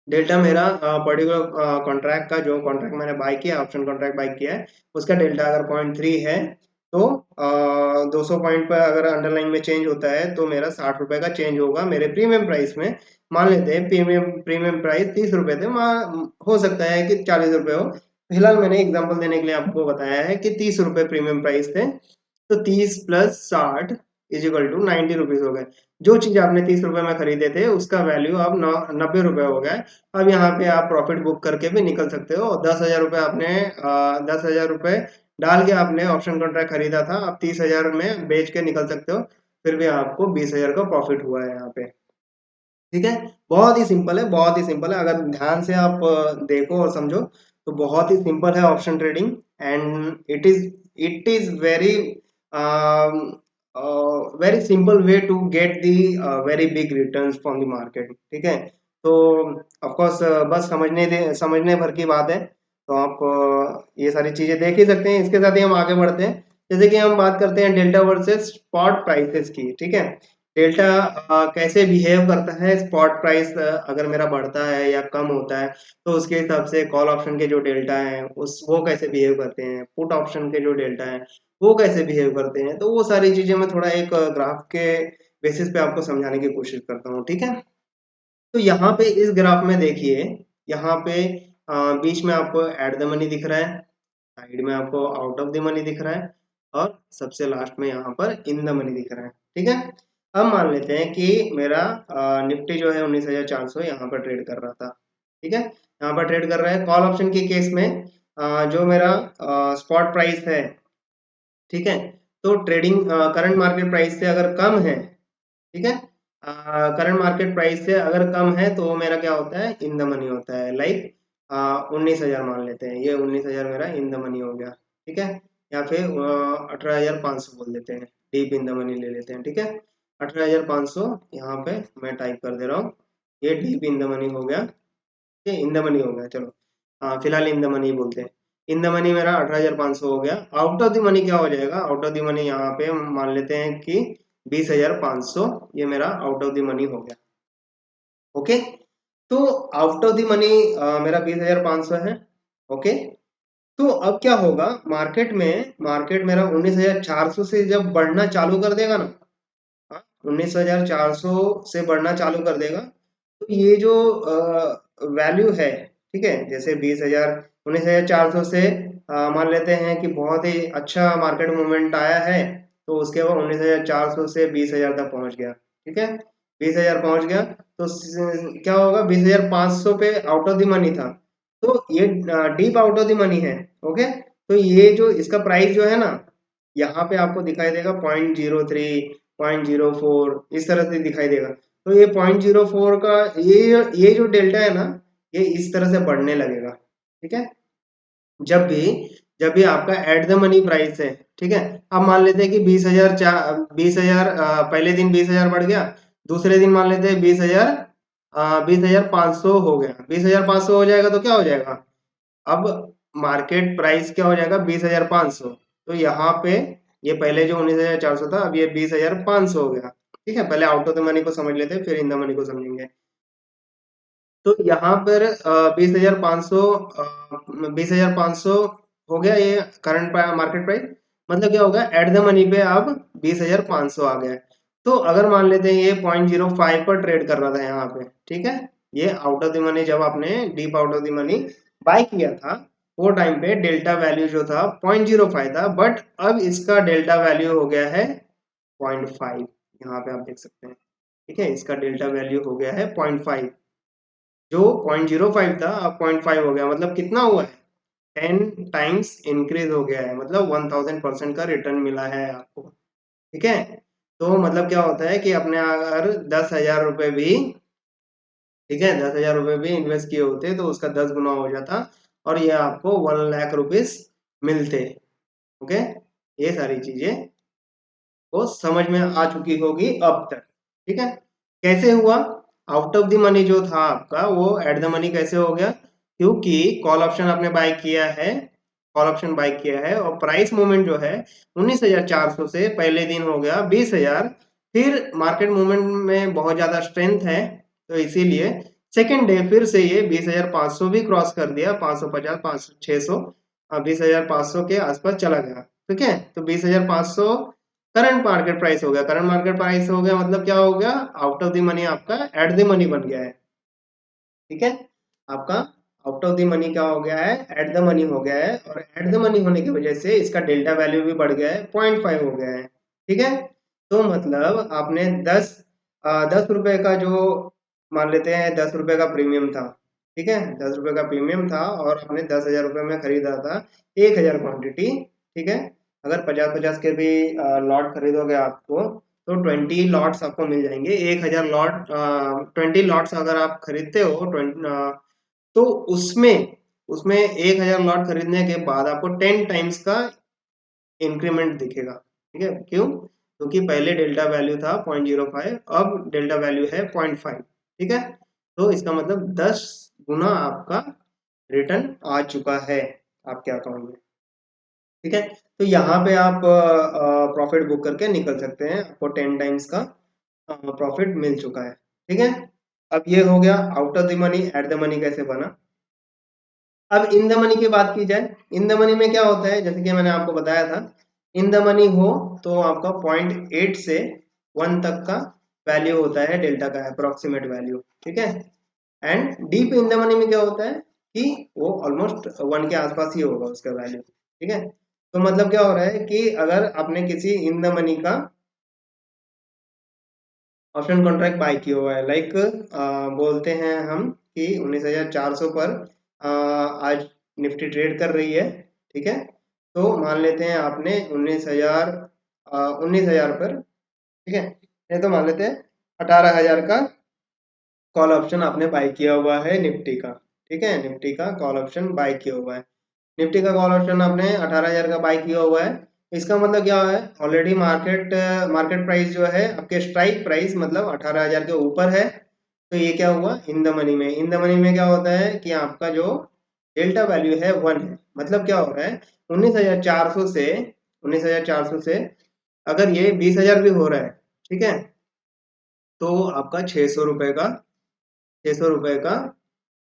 पर्टिकुलर कॉन्ट्रैक्ट का, जो कॉन्ट्रैक्ट मैंने बाय किया, ऑप्शन कॉन्ट्रैक्ट बाय किया है, उसका डेल्टा अगर 0.3 है, तो 200 पॉइंट पर अगर अंडरलाइन में चेंज होता है तो मेरा 60 रुपए का चेंज होगा मेरे प्रीमियम प्राइस में। मान लेते हैं प्रीमियम प्रीमियम प्राइस 30 रुपए थे, हो सकता है कि 40 रुपए हो। फिलहाल मैंने एग्जांपल देने के लिए आपको बताया है कि 30 रुपए प्रीमियम प्राइस थे, तो 30 + 60 = 90 रुपीज हो गए। जो चीज आपने 30 रुपए में खरीदे थे उसका वैल्यू अब 90 रुपए हो गया है। अब यहाँ पे आप प्रॉफिट बुक करके भी निकल सकते हो। 10,000 रुपए आपने 10,000 रुपए डाल के आपने ऑप्शन कॉन्ट्रैक्ट खरीदा था, आप 30,000 में बेच के निकल सकते हो, फिर भी आपको 20,000 का प्रॉफिट हुआ है यहाँ पे, ठीक है। बहुत ही सिंपल है, बहुत ही सिंपल है, अगर ध्यान से आप देखो और समझो तो बहुत ही सिंपल है option trading. And it is very very simple way to get the very big returns from the market, ठीक है। तो ऑफ कोर्स बस समझने भर की बात है। तो आप ये सारी चीजें देख ही सकते हैं। इसके साथ ही हम आगे बढ़ते हैं, जैसे कि हम बात करते हैं डेल्टा वर्सेस स्पॉट प्राइसेस की, ठीक है। डेल्टा कैसे बिहेव करता है, स्पॉट प्राइस अगर मेरा बढ़ता है या कम होता है तो उसके हिसाब से कॉल ऑप्शन के जो डेल्टा हैं उस वो कैसे बिहेव करते हैं, पुट ऑप्शन के जो डेल्टा हैं वो कैसे बिहेव करते हैं। तो वो सारी चीजें मैं थोड़ा एक ग्राफ के बेसिस पे आपको समझाने की कोशिश करता हूँ, ठीक है। तो यहाँ पे इस ग्राफ में देखिए, यहाँ पे बीच में आपको एट द मनी दिख रहा है, साइड में आपको आउट ऑफ द मनी दिख रहा है, और सबसे लास्ट में यहाँ पर इन द मनी दिख रहा है, ठीक है। अब मान लेते हैं कि मेरा निफ्टी जो है 19,400 यहाँ पर ट्रेड कर रहा था, ठीक है, यहाँ पर ट्रेड कर रहा है। कॉल ऑप्शन के केस में जो मेरा स्पॉट प्राइस है, ठीक है, तो ट्रेडिंग करंट मार्केट प्राइस से अगर कम है, ठीक है, करंट मार्केट प्राइस से अगर कम है तो मेरा क्या होता है, इन द मनी होता है। लाइक 19,000 मान लेते हैं, ये 19,000 मेरा इन द मनी हो गया, ठीक है। या फिर 18,500 बोल देते हैं, डीप इन द मनी ले लेते हैं, ठीक है। 18,500 यहाँ पे मैं टाइप कर दे रहा हूँ, ये डीप इन द मनी हो गया, ठीक है, इन द मनी हो गया। चलो फिलहाल इन द मनी बोलते हैं। इन द मनी मेरा 18,500 हो गया। आउट ऑफ द मनी क्या हो जाएगा, आउट ऑफ द मनी यहाँ पे हम मान लेते हैं कि 20,500, ये मेरा आउट ऑफ द मनी हो गया, ओके। तो आउट ऑफ द मनी मेरा 20,500 है, ओके। तो अब क्या होगा, मार्केट मेरा 19,400 से जब बढ़ना चालू कर देगा ना, 19,400 से बढ़ना चालू कर देगा, तो ये जो वैल्यू है, ठीक है, जैसे 20,000, 19,400 से मान लेते हैं कि बहुत ही अच्छा मार्केट मूवमेंट आया है, तो उसके बाद 19,400 से 20,000 तक पहुंच गया, ठीक है, 20,000 पहुंच गया। तो क्या होगा, 20,500 पे आउट ऑफ द मनी था, तो ये deep out of the money है। ओके, तो ये जो इसका प्राइस जो है ना, यहाँ पे आपको दिखाई देगा 0.03, 0.04 इस तरह से दिखाई देगा। तो ये 0.04 का ये जो डेल्टा है ना, ये इस तरह से बढ़ने लगेगा। ठीक है, जब भी जब भी आपका एट द मनी प्राइस है, ठीक है। अब मान लेते हैं कि 20,000 पहले दिन 20,000 बढ़ गया, दूसरे दिन मान लेते हैं 20,500 हो गया। 20,500 हो जाएगा तो क्या हो जाएगा, अब मार्केट प्राइस क्या हो जाएगा 20,500। तो यहाँ पे ये पहले जो 19,400 था, अब ये 20,500 हो गया। ठीक है, पहले आउट ऑफ द मनी को समझ लेते हैं, फिर इन द मनी को समझेंगे। तो यहाँ पर 20,500, 20,500 हो गया ये करंट मार्केट प्राइस। मतलब क्या होगा, एट द मनी पे अब 20,500 आ गया है। तो अगर मान लेते हैं ये 0.05 पर ट्रेड कर रहा था यहाँ पे, ठीक है। ये आउट ऑफ द मनी, जब आपने deep out of the money by किया था, वो टाइम पे डेल्टा वैल्यू जो था 0.05 था, बट अब इसका डेल्टा वैल्यू हो गया है 0.5। यहाँ पे आप देख सकते हैं, ठीक है, इसका डेल्टा वैल्यू हो गया है 0.5। जो 0.05 था अब 0.5 हो गया, मतलब कितना हुआ है, 10 टाइम्स इंक्रीज हो गया है, मतलब 1000% का रिटर्न मिला है आपको। ठीक है, तो मतलब क्या होता है कि अपने अगर 10,000 रुपए भी, ठीक है, 10,000 रुपए भी इन्वेस्ट किए होते तो उसका 10 गुना हो जाता, और ये आपको 1 लाख रुपीज मिलते। ओके, ये सारी चीजें को समझ में आ चुकी होगी अब तक। ठीक है, कैसे हुआ, आउट ऑफ द मनी जो था आपका वो एट द मनी कैसे हो गया, क्योंकि कॉल ऑप्शन आपने बाय किया है, कॉल ऑप्शन बाय किया है, और प्राइस मूवमेंट जो है 19,400 से पहले दिन हो गया 20,000। फिर मार्केट मूवमेंट में बहुत ज्यादा स्ट्रेंथ है, तो इसीलिए सेकेंड डे फिर से ये 20,500 भी क्रॉस कर दिया, 550, 500, 600, 20,500 के आसपास चला गया। ठीक है, तो 20,500 करंट मार्केट प्राइस हो गया। करंट मार्केट प्राइस हो गया मतलब क्या हो गया, आउट ऑफ द मनी आपका एट द मनी बन गया है। ठीक है, आपका आउट ऑफ द मनी क्या हो गया है, एट द मनी हो गया है, और एट द मनी होने की वजह से इसका डेल्टा वैल्यू भी बढ़ गया है, 0.5 हो गया है। ठीक है, तो मतलब आपने 10 रुपए का जो, मान लेते हैं 10 रुपए का प्रीमियम था, ठीक है, 10 रुपए का प्रीमियम था, और आपने 10,000 रुपए में खरीदा था 1,000 क्वांटिटी। ठीक है, अगर 50-50 के भी लॉट खरीदोगे आपको, तो 20 लॉट्स आपको मिल जाएंगे। 1,000 लॉट, 20 लॉट्स अगर आप खरीदते हो, 20, तो उसमें उसमें 1,000 लॉट खरीदने के बाद आपको 10 टाइम्स का इंक्रीमेंट दिखेगा। ठीक है, क्यों, क्योंकि पहले डेल्टा वैल्यू था 0.05, अब डेल्टा वैल्यू है 0.5। ठीक है, तो इसका मतलब 10 गुना आपका रिटर्न आ चुका है आपके अकाउंट में। ठीक है, तो यहाँ पे आप प्रॉफिट बुक करके निकल सकते हैं, आपको 10 टाइम्स का प्रॉफिट मिल चुका है। ठीक है, अब ये हो गया out of the money, at the money कैसे बना। अब इन द मनी की बात की जाए, इन द मनी में क्या होता है, जैसे कि मैंने आपको बताया था, इन द मनी हो तो आपका 0.8 से 1 तक का वैल्यू होता है डेल्टा का, अप्रोक्सीमेट वैल्यू। ठीक है, and deep in the money में क्या होता है कि वो ऑलमोस्ट 1 के आसपास ही होगा उसका वैल्यू। ठीक है, तो मतलब क्या हो रहा है कि अगर आपने किसी इन द मनी का ऑप्शन कॉन्ट्रैक्ट बाय किया हुआ है, लाइक बोलते हैं हम कि 19,400 पर आज निफ्टी ट्रेड कर रही है। ठीक है, तो मान लेते हैं आपने 19,000 पर, ठीक है, ये तो मान लेते हैं 18,000 का कॉल ऑप्शन आपने बाय किया हुआ है निफ्टी का। ठीक है, निफ्टी का कॉल ऑप्शन बाय किया हुआ है, निफ्टी का कॉल ऑप्शन आपने 18,000 का बाय किया हुआ है। इसका मतलब क्या है, ऑलरेडी मार्केट मार्केट प्राइस जो है आपके स्ट्राइक प्राइस मतलब 18,000 के ऊपर है। तो ये क्या हुआ, इन द मनी में, इन द मनी में क्या होता है कि आपका जो डेल्टा वैल्यू है 1 है। मतलब क्या हो रहा है, 19,400 से 19,400 से अगर ये 20,000 भी हो रहा है, ठीक है, तो आपका 600 रुपए का 600 रुपए का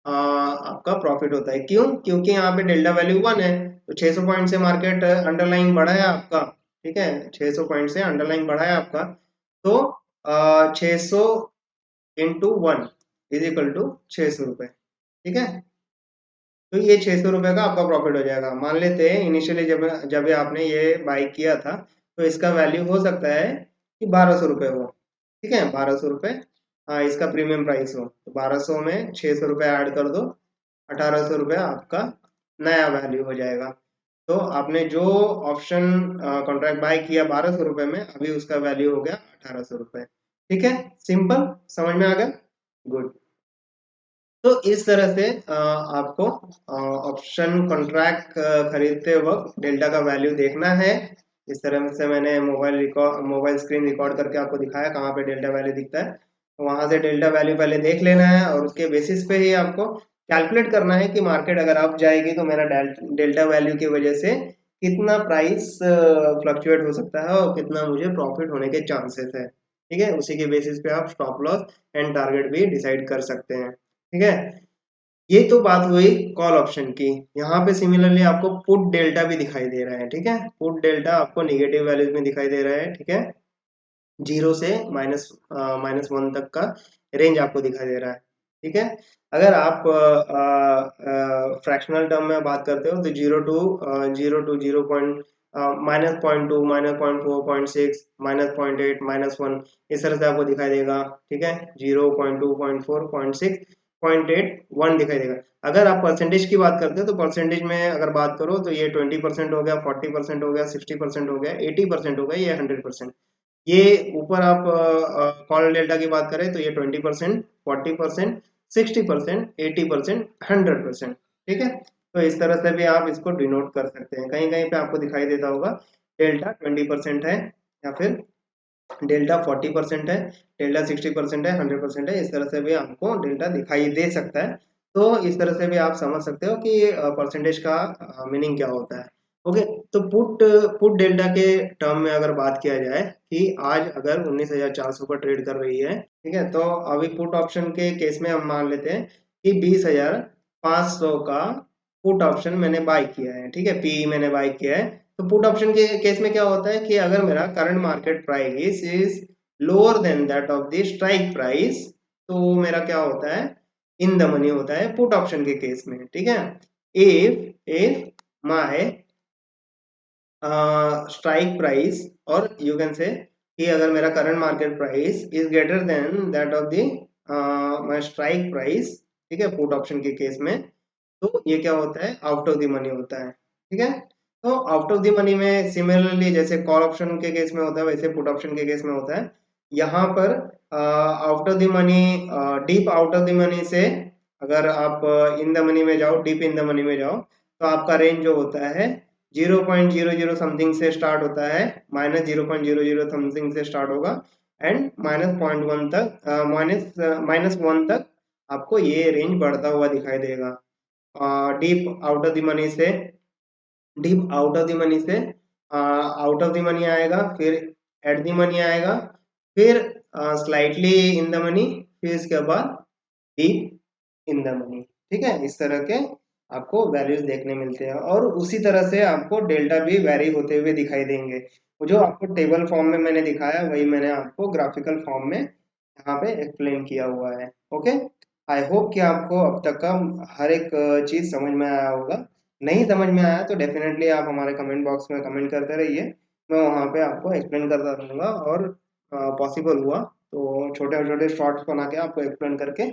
आपका प्रॉफिट होता है। क्यों, क्योंकि यहाँ पे डेल्टा वैल्यू 1 है, तो 600 पॉइंट से मार्केट अंडरलाइन बढ़ा है आपका। ठीक है, 600 पॉइंट से अंडरलाइन बढ़ा है आपका, तो 600 इंटू 1 इज इक्वल टू 600 रुपए। ठीक है, तो ये 600 रुपए का आपका प्रॉफिट हो जाएगा। मान लेते हैं इनिशियली जब जब आपने ये बाई किया था, तो इसका वैल्यू हो सकता है कि 1,200 रुपए हो। ठीक है, 1,200 रुपए, हाँ, इसका प्रीमियम प्राइस हो, तो 1,200 में 600 रुपए ऐड कर दो, 1800 रुपया आपका नया वैल्यू हो जाएगा। तो आपने जो ऑप्शन कॉन्ट्रैक्ट बाय किया 1200 रुपए में, अभी उसका वैल्यू हो गया 1800 रुपए। ठीक है, सिंपल, समझ में आ गया? गुड। तो इस तरह से आपको ऑप्शन कॉन्ट्रैक्ट खरीदते वक्त डेल्टा का वैल्यू देखना है। इस तरह से मैंने मोबाइल स्क्रीन रिकॉर्ड करके आपको दिखाया कहाँ पे डेल्टा वैल्यू दिखता है। तो वहां से डेल्टा वैल्यू पहले देख लेना है और उसके बेसिस पे ही आपको कैलकुलेट करना है कि मार्केट अगर अप जाएगी तो मेरा डेल्टा वैल्यू की वजह से कितना प्राइस फ्लक्चुएट हो सकता है और कितना मुझे प्रॉफिट होने के चांसेस है। ठीक है, उसी के बेसिस पे आप स्टॉप लॉस एंड टारगेट भी डिसाइड कर सकते हैं। ठीक है, ये तो बात हुई कॉल ऑप्शन की। यहाँ पे सिमिलरली आपको पुट डेल्टा भी दिखाई दे रहा है। ठीक है, पुट डेल्टा आपको निगेटिव वैल्यूज में दिखाई दे रहा है। ठीक है, 0 से माइनस 1 तक का रेंज आपको दिखाई दे रहा है। ठीक है, अगर आप फ्रैक्शनल टर्म में बात करते हो तो 0 पॉइंट -0.2 -0.4 0.6 -0.8 -1 इस तरह से आपको दिखाई देगा। ठीक है, 0.2 0.4 0.6 0.8 1 दिखाई देगा। अगर आप परसेंटेज की बात करते हो तो परसेंटेज में अगर बात करो तो ये 20% हो गया, 40% हो गया, 60% हो गया, 80% हो गया, ये 100%। ये ऊपर आप कॉल डेल्टा की बात करें तो ये 20%, 40%, 60%, 80%, 100%। ठीक है, तो इस तरह से भी आप इसको डिनोट कर सकते हैं। कहीं कहीं पे आपको दिखाई देता होगा डेल्टा 20% है, या फिर डेल्टा 40% है, डेल्टा 60% है, 100% है। इस तरह से भी आपको डेल्टा दिखाई दे सकता है। तो इस तरह से भी आप समझ सकते हो कि परसेंटेज का मीनिंग क्या होता है। ओके, तो पुट पुट डेल्टा के टर्म में अगर बात किया जाए कि आज अगर 19,400 पर ट्रेड कर रही है, ठीक है, तो अभी पुट ऑप्शन के केस में हम मान लेते हैं कि 20,500 का पुट ऑप्शन मैंने बाय किया है। ठीक है, पी मैंने बाय किया है। तो पुट ऑप्शन के केस में क्या होता है कि अगर मेरा current market price is lower than that of the strike price, तो मेरा क्या होता है, इन द मनी होता है पुट ऑप्शन के केस में। ठीक है, इफ माय स्ट्राइक प्राइस, और यू कैन से कि अगर मेरा current market price is greater than that of the my strike price, ठीक है, पुट ऑप्शन के केस में, तो ये क्या होता है, आउट ऑफ द मनी होता है। ठीक है, तो आउट ऑफ द मनी में सिमिलरली जैसे कॉल ऑप्शन के केस में होता है वैसे पुट ऑप्शन के केस में होता है। यहाँ पर out of the money, deep out of the money से अगर आप इन द मनी में जाओ, डीप इन द मनी में जाओ, तो आपका रेंज जो होता है 0.00 समथिंग से स्टार्ट होता है, -0.00 समथिंग से स्टार्ट होगा एंड -0.1 तक, -1 तक आपको ये रेंज बढ़ता हुआ दिखाई देगा। Deep out of the money से, deep out of the money से आउट ऑफ द मनी आएगा, फिर एट द मनी आएगा, फिर स्लाइटली इन द मनी, फिर इसके बाद डीप इन द मनी। ठीक है, इस तरह के आपको वैल्यूज देखने मिलते हैं और उसी तरह से आपको डेल्टा भी वैरी होते हुए दिखाई देंगे। वो जो आपको टेबल फॉर्म में मैंने दिखाया वही मैंने आपको ग्राफिकल फॉर्म में यहाँ पे एक्सप्लेन किया हुआ है। ओके, आई होप कि आपको अब तक का हर एक चीज समझ में आया होगा। नहीं समझ में आया तो डेफिनेटली आप हमारे कमेंट बॉक्स में कमेंट करते रहिए, मैं वहाँ पे आपको एक्सप्लेन करता रहूँगा, और पॉसिबल हुआ तो छोटे छोटे शॉर्ट्स बना के आपको एक्सप्लेन करके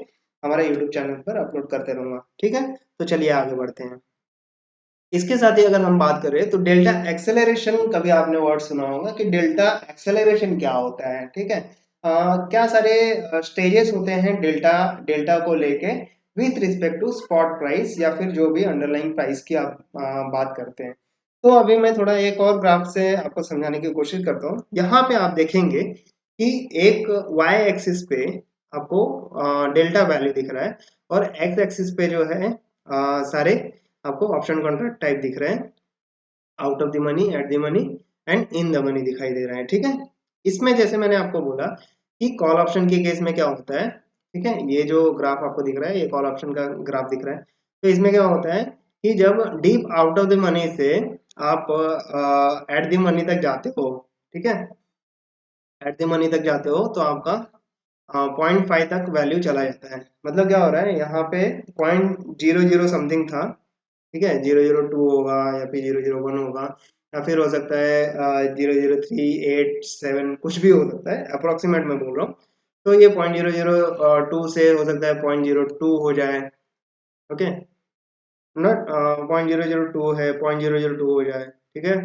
हमारे यूट्यूब चैनल पर अपलोड करते रहूँगा। ठीक है, तो चलिए आगे बढ़ते हैं। इसके साथ ही अगर हम बात करें तो डेल्टा एक्सेलरेशन, कभी आपने वर्ड सुना होगा कि डेल्टा एक्सेलरेशन क्या होता है। ठीक है, क्या सारे स्टेजेस होते हैं डेल्टा डेल्टा को लेके with respect to spot price या फिर जो भी अंडरलाइंग प्राइस की आप बात करते हैं। तो अभी मैं थोड़ा एक और ग्राफ से आपको समझाने की कोशिश करता हूँ। यहाँ पे आप देखेंगे कि एक y एक्सिस पे आपको डेल्टा वैल्यू दिख रहा है और x एक्सिस पे जो है सारे आपको ऑप्शन कॉन्ट्रैक्ट टाइप दिख रहे हैं, out of the money, at the money and in the money दिखाई दे रहा है। ठीक है, इसमें जैसे मैंने आपको बोला कि कॉल ऑप्शन के केस में क्या होता है, ठीक है, ये जो ग्राफ आपको दिख रहा है ये कॉल ऑप्शन का ग्राफ दिख रहा है। तो इसमें क्या होता है कि जब deep out of the money से आप एट द मनी तक जाते हो, ठीक है, एट द मनी तक जाते हो तो आपका 0.5 तक वैल्यू चला जाता है। मतलब क्या हो रहा है, यहाँ पे 0.00 समथिंग था, ठीक है, 002 होगा या फिर 001 होगा, या फिर हो सकता है 00387, कुछ भी हो सकता है, अप्रोक्सीमेट मैं बोल रहा हूँ। तो ये 0.002 से हो सकता है 0.02 हो जाए। ओके, नॉट 0.002 है, 0.002 हो जाए, ठीक है,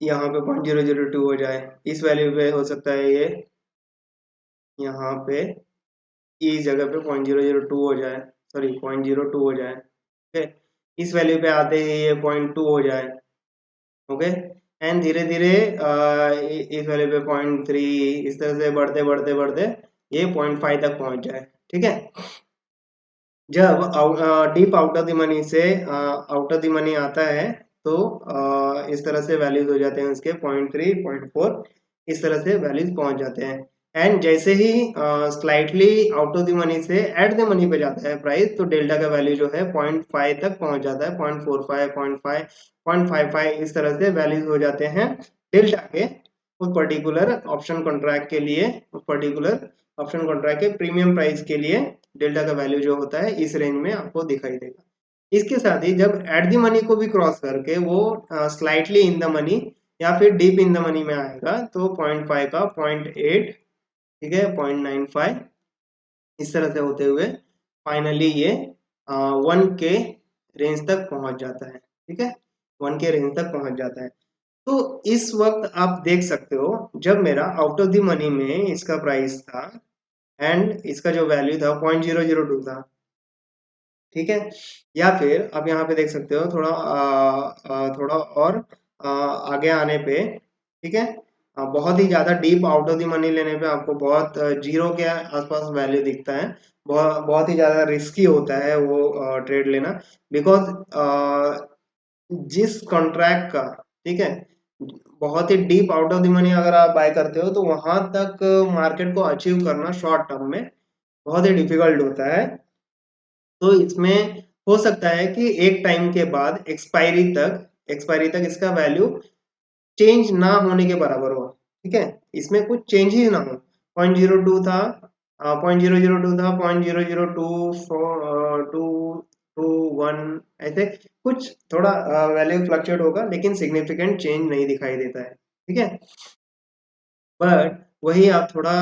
यहाँ पे 0.002 हो जाए, इस वैल्यू पे हो सकता है ये, यहाँ पे इस जगह पे 0.002 हो जाए, सॉरी 0.02 हो जाए, ठीक है, इस वैल्यू पे आते ही ये 0.2 हो जाए, ओके, एंड धीरे धीरे इस वैल्यू पे 0.3, इस तरह से बढ़ते बढ़ते बढ़ते ये 0.5 तक पहुंच जाए, ठीक है। जब deep out of the money से आउट ऑफ द मनी आता है तो इस तरह से वैल्यूज हो जाते हैं उसके 0.3 0.4, इस तरह से वैल्यूज पहुंच जाते हैं। एंड जैसे ही slightly out of the money से एट द मनी पे जाता है प्राइस, तो डेल्टा का वैल्यू जो है 0.5 तक पहुंच जाता है, 0.45 0.5 0.55, इस तरह से वैल्यूज हो जाते हैं डेल्टा के उस पर्टिकुलर ऑप्शन कॉन्ट्रैक्ट के लिए, उस पर्टिकुलर ऑप्शन कॉन्ट्रैक्ट के प्रीमियम प्राइस के लिए डेल्टा का वैल्यू जो होता है इस रेंज में आपको दिखाई देगा। इसके साथ ही जब एट द मनी को भी क्रॉस करके वो स्लाइटली इन द मनी या फिर डीप इन द मनी में आएगा, तो 0.5 का 0.8, ठीक है, 0.95, इस तरह से होते हुए फाइनली ये 1 के रेंज तक पहुंच जाता है, ठीक है, 1 के रेंज तक पहुंच जाता है। तो इस वक्त आप देख सकते हो जब मेरा आउट ऑफ द मनी में इसका प्राइस था एंड इसका जो वैल्यू था 0.002 था, ठीक है, या फिर आप यहाँ पे देख सकते हो थोड़ा थोड़ा और आगे आने पे, ठीक है, बहुत ही ज्यादा deep out of the money लेने पे आपको बहुत जीरो के आसपास वैल्यू दिखता है, बहुत बहुत ही ज्यादा रिस्की होता है वो ट्रेड लेना, बिकॉज जिस कॉन्ट्रैक्ट का, ठीक है, बहुत ही deep out of the money अगर आप बाय करते हो तो वहां तक मार्केट को अचीव करना शॉर्ट टर्म में बहुत ही डिफिकल्ट होता है। तो इसमें हो सकता है कि एक टाइम के बाद एक्सपायरी तक इसका वैल्यू चेंज ना होने के बराबर हो, ठीक है, इसमें कुछ चेंज ही ना हो, 0.02 था, 0.002 था, 0.002 4 2 2 1, ऐसे कुछ थोड़ा वैल्यू फ्लक्चुएट होगा लेकिन सिग्निफिकेंट चेंज नहीं दिखाई देता है, ठीक है। बट वही आप थोड़ा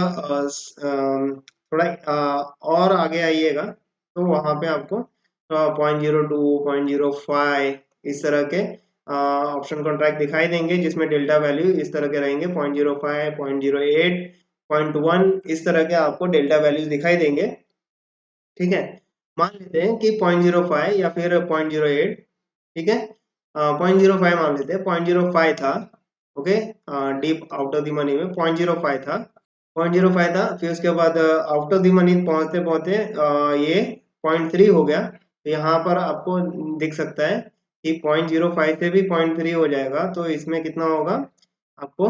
और आगे आइएगा तो वहां पे आपको 0.02 0.05 इस तरह के ऑप्शन कॉन्ट्रैक्ट दिखाई देंगे जिसमें डेल्टा वैल्यू इस तरह के रहेंगे, 0.05 0.08 0.1, इस तरह के आपको डेल्टा वैल्यूज दिखाई देंगे, ठीक है। मान लेते हैं कि 0.05 या फिर 0.08, ठीक है, 0.05 मान लेते हैं, 0.05 था, okay, deep out of the money में 0.05 था, 0.05 था, फिर उसके बाद आउट ऑफ द मनी पहुंचते पहुंचते ये 0.3 हो गया, तो यहाँ पर आपको दिख सकता है कि 0.05 से भी 0.3 हो जाएगा, तो इसमें कितना होगा आपको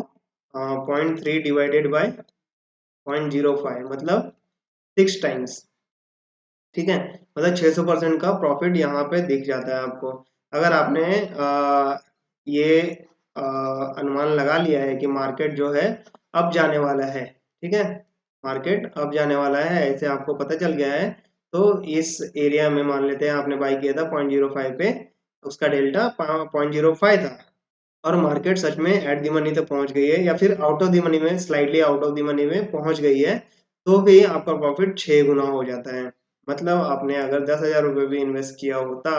0.3 डिवाइडेड बाय 0.05 मतलब 6 टाइम्स, ठीक है, मतलब 600% का प्रॉफिट यहाँ पे दिख जाता है आपको। अगर आपने ये अनुमान लगा लिया है कि मार्केट जो है अब जाने वाला है, ठीक है, मार्केट अब जाने वाला है, ऐसे आपको पता चल गया है, तो इस एरिया में मान लेते हैं आपने बाई किया था 0.05 पे, उसका डेल्टा 0.05 था और मार्केट सच में एट द मनी तक पहुंच गई है या फिर आउट ऑफ द मनी में, slightly out of the money में पहुंच गई है, तो भी आपका प्रॉफिट 6 गुना हो जाता है। मतलब आपने अगर 10,000 रुपये भी इन्वेस्ट किया होता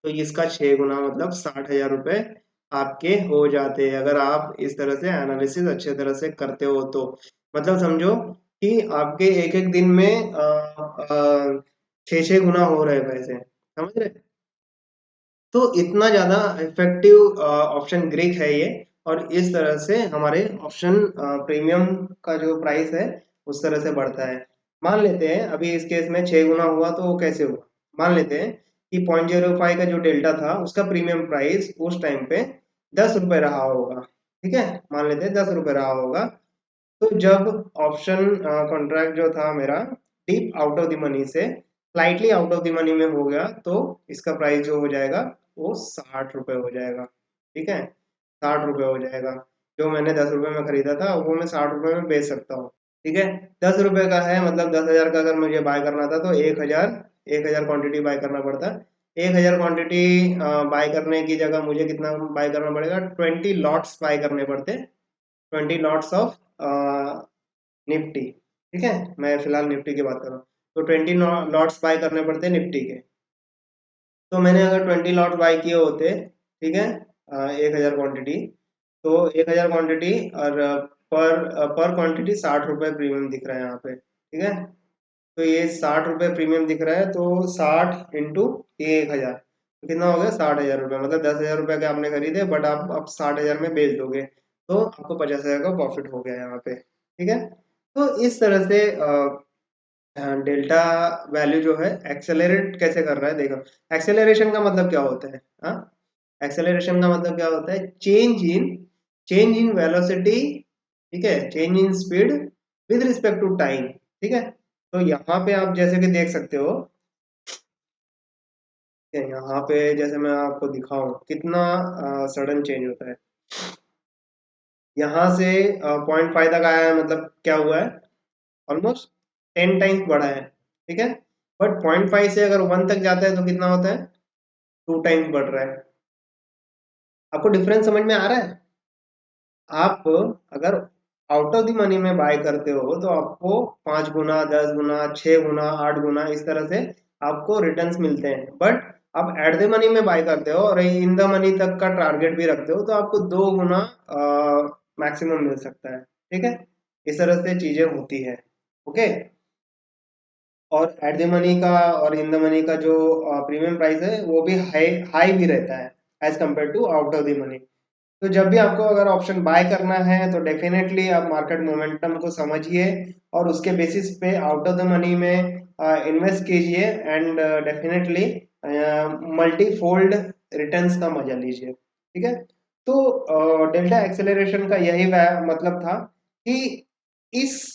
तो इसका 6 गुना मतलब 60,000 रुपये आपके हो जाते, अगर आप इस तरह से एनालिसिस अच्छे तरह से करते हो तो। मतलब समझो कि आपके एक एक दिन में 6 6 गुना हो रहे पैसे, समझ रहे। तो इतना ज़्यादा इफेक्टिव ऑप्शन ग्रीक है ये, और इस तरह से हमारे ऑप्शन प्रीमियम का जो प्राइस है उस तरह से बढ़ता है। मान लेते हैं अभी इस केस में 6 गुना हुआ तो वो कैसे हुआ, मान लेते हैं कि 0.05 का जो डेल्टा था उसका प्रीमियम प्राइस उस टाइम पे 10 रुपये रहा होगा, ठीक है, मान लेते हैं 10 रुपये रहा होगा, तो जब ऑप्शन कॉन्ट्रैक्ट जो था मेरा deep out of the money से slightly out of the money में हो गया, तो इसका प्राइस जो हो जाएगा वो 60 रुपये हो जाएगा, ठीक है, 60 रुपये हो जाएगा। जो मैंने 10 रुपये में खरीदा था वो मैं 60 रुपये में बेच सकता हूँ, ठीक है। 10 रुपये का है मतलब 10,000 का अगर मुझे बाय करना था तो 1,000 क्वांटिटी बाय करना पड़ता। 1,000 क्वांटिटी बाय करने की जगह मुझे कितना बाय करना पड़ेगा, 20 लॉट्स बाय करने पड़ते, 20 लॉट्स ऑफ निफ्टी, ठीक है, मैं फिलहाल निफ्टी की बात कर रहा हूँ, तो 20 लॉट्स बाय करने पड़ते हैं निफ्टी के, तो मैंने अगर 20 लॉट बाय किए होते, ठीक है, 1000 क्वांटिटी, तो 1000 क्वांटिटी और पर क्वांटिटी 60 रुपये प्रीमियम दिख रहा है यहाँ पे, ठीक है। तो ये 60 रुपये प्रीमियम दिख रहा है, तो 60 इंटू ये 1000, तो कितना हो गया 60,000 रुपये, मतलब 10,000 रुपये के आपने खरीदे, बट आप अब 60,000 में बेच दोगे, तो आपको 50,000 का प्रॉफिट हो गया यहाँ पे, ठीक है। तो इस तरह से डेल्टा वैल्यू जो है एक्सेलरेट कैसे कर रहा है, देखो। एक्सेलरेशन का मतलब क्या होता है, हाँ, एक्सेलरेशन का मतलब क्या होता है, चेंज इन वेलोसिटी, ठीक है, change in speed with respect to time, ठीक है। तो यहाँ पे आप जैसे कि देख सकते हो, ठीक है, यहाँ पे जैसे मैं आपको दिखाऊं कितना सडन चेंज होता है। यहाँ से 0.5 तक आया है, मतलब क्या हुआ है, ऑलमोस्ट 10 टाइम्स बढ़ा है, ठीक है। बट 0.5 से अगर 1 तक जाता है तो कितना होता है, 2 टाइम्स बढ़ रहा है। आपको डिफरेंस समझ में आ रहा है। आप अगर आउट ऑफ द मनी में बाय करते हो तो आपको 5 गुना, 10 गुना, 6 गुना, 8 गुना इस तरह से आपको रिटर्न्स मिलते हैं। बट आप एट द मनी में बाय करते हो और इन द मनी तक का टारगेट भी रखते हो, तो आपको 2 गुना मैक्सिमम मिल सकता है, ठीक है। इस तरह से चीजें होती है, ओके। और एट द मनी का और इन द मनी का जो प्रीमियम प्राइस है वो भी हाई हाई भी रहता है as compare to out of the money. तो जब भी आपको अगर ऑप्शन बाय करना है तो डेफिनेटली आप मार्केट मोमेंटम को समझिए और उसके बेसिस पे आउट ऑफ द मनी में इन्वेस्ट कीजिए, and definitely multi fold returns का मजा लीजिए, ठीक है। तो डेल्टा एक्सेलरेशन का यही मतलब था कि इस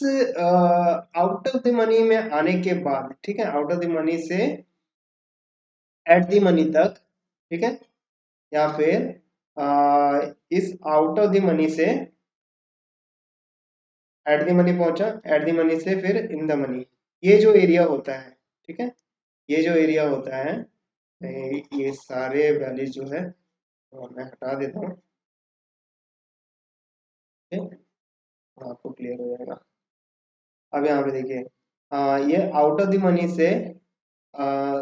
आउट ऑफ द मनी में आने के बाद, ठीक है, आउट ऑफ द मनी से एट द मनी तक, ठीक है, या फिर इस आउट ऑफ द मनी से एट द मनी पहुंचा, एट द मनी से फिर इन द मनी, ये जो एरिया होता है, ठीक है, ये जो एरिया होता है, ये सारे वैल्यूज जो है मैं हटा देता हूँ, ठीक है, आपको क्लियर हो जाएगा। अब यहाँ पे देखिए, ये आउट ऑफ द मनी से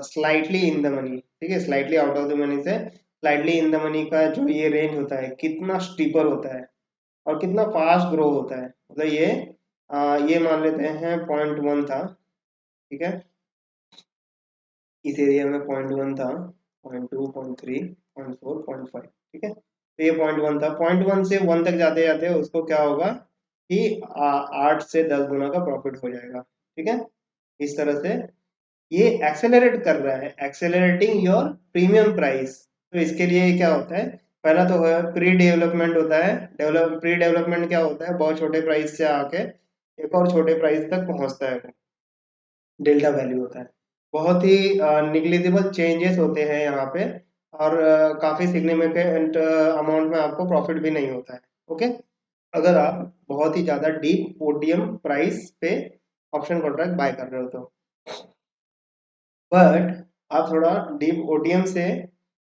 स्लाइटली इन द मनी, ठीक है, slightly out of the money से स्लाइटली इन द मनी का जो ये रेंज होता है कितना स्टीपर होता है और कितना फास्ट ग्रो होता है, मतलब ये मान लेते हैं 0.1 था, ठीक है, इस एरिया में 0.1 था, 0.2, 0.3, 0.4, 0.5, ठीक है। तो ये 0.1 था, 0.1 से 1 तक जाते जाते उसको क्या होगा कि 8 से 10 गुना का प्रॉफिट हो जाएगा, ठीक है। इस तरह से ये एक्सेलरेट कर रहा है, एक्सेलरेटिंग योर प्रीमियम प्राइस। तो इसके लिए क्या होता है, पहला तो है प्री डेवलपमेंट होता है। प्री डेवलपमेंट क्या होता है, बहुत छोटे प्राइस से आके एक और छोटे प्राइस तक पहुंचता है, डेल्टा वैल्यू होता है। बहुत ही निग्लिजिबल चेंजेस होते हैं यहाँ पे, और काफी सिग्निफिकेंट अमाउंट में आपको प्रॉफिट भी नहीं होता है, ओके। अगर आप बहुत ही ज्यादा डीप ओटीएम प्राइस पे ऑप्शन कॉन्ट्रैक्ट बाय कर रहे हो तो, बट आप थोड़ा डीप ओटीएम से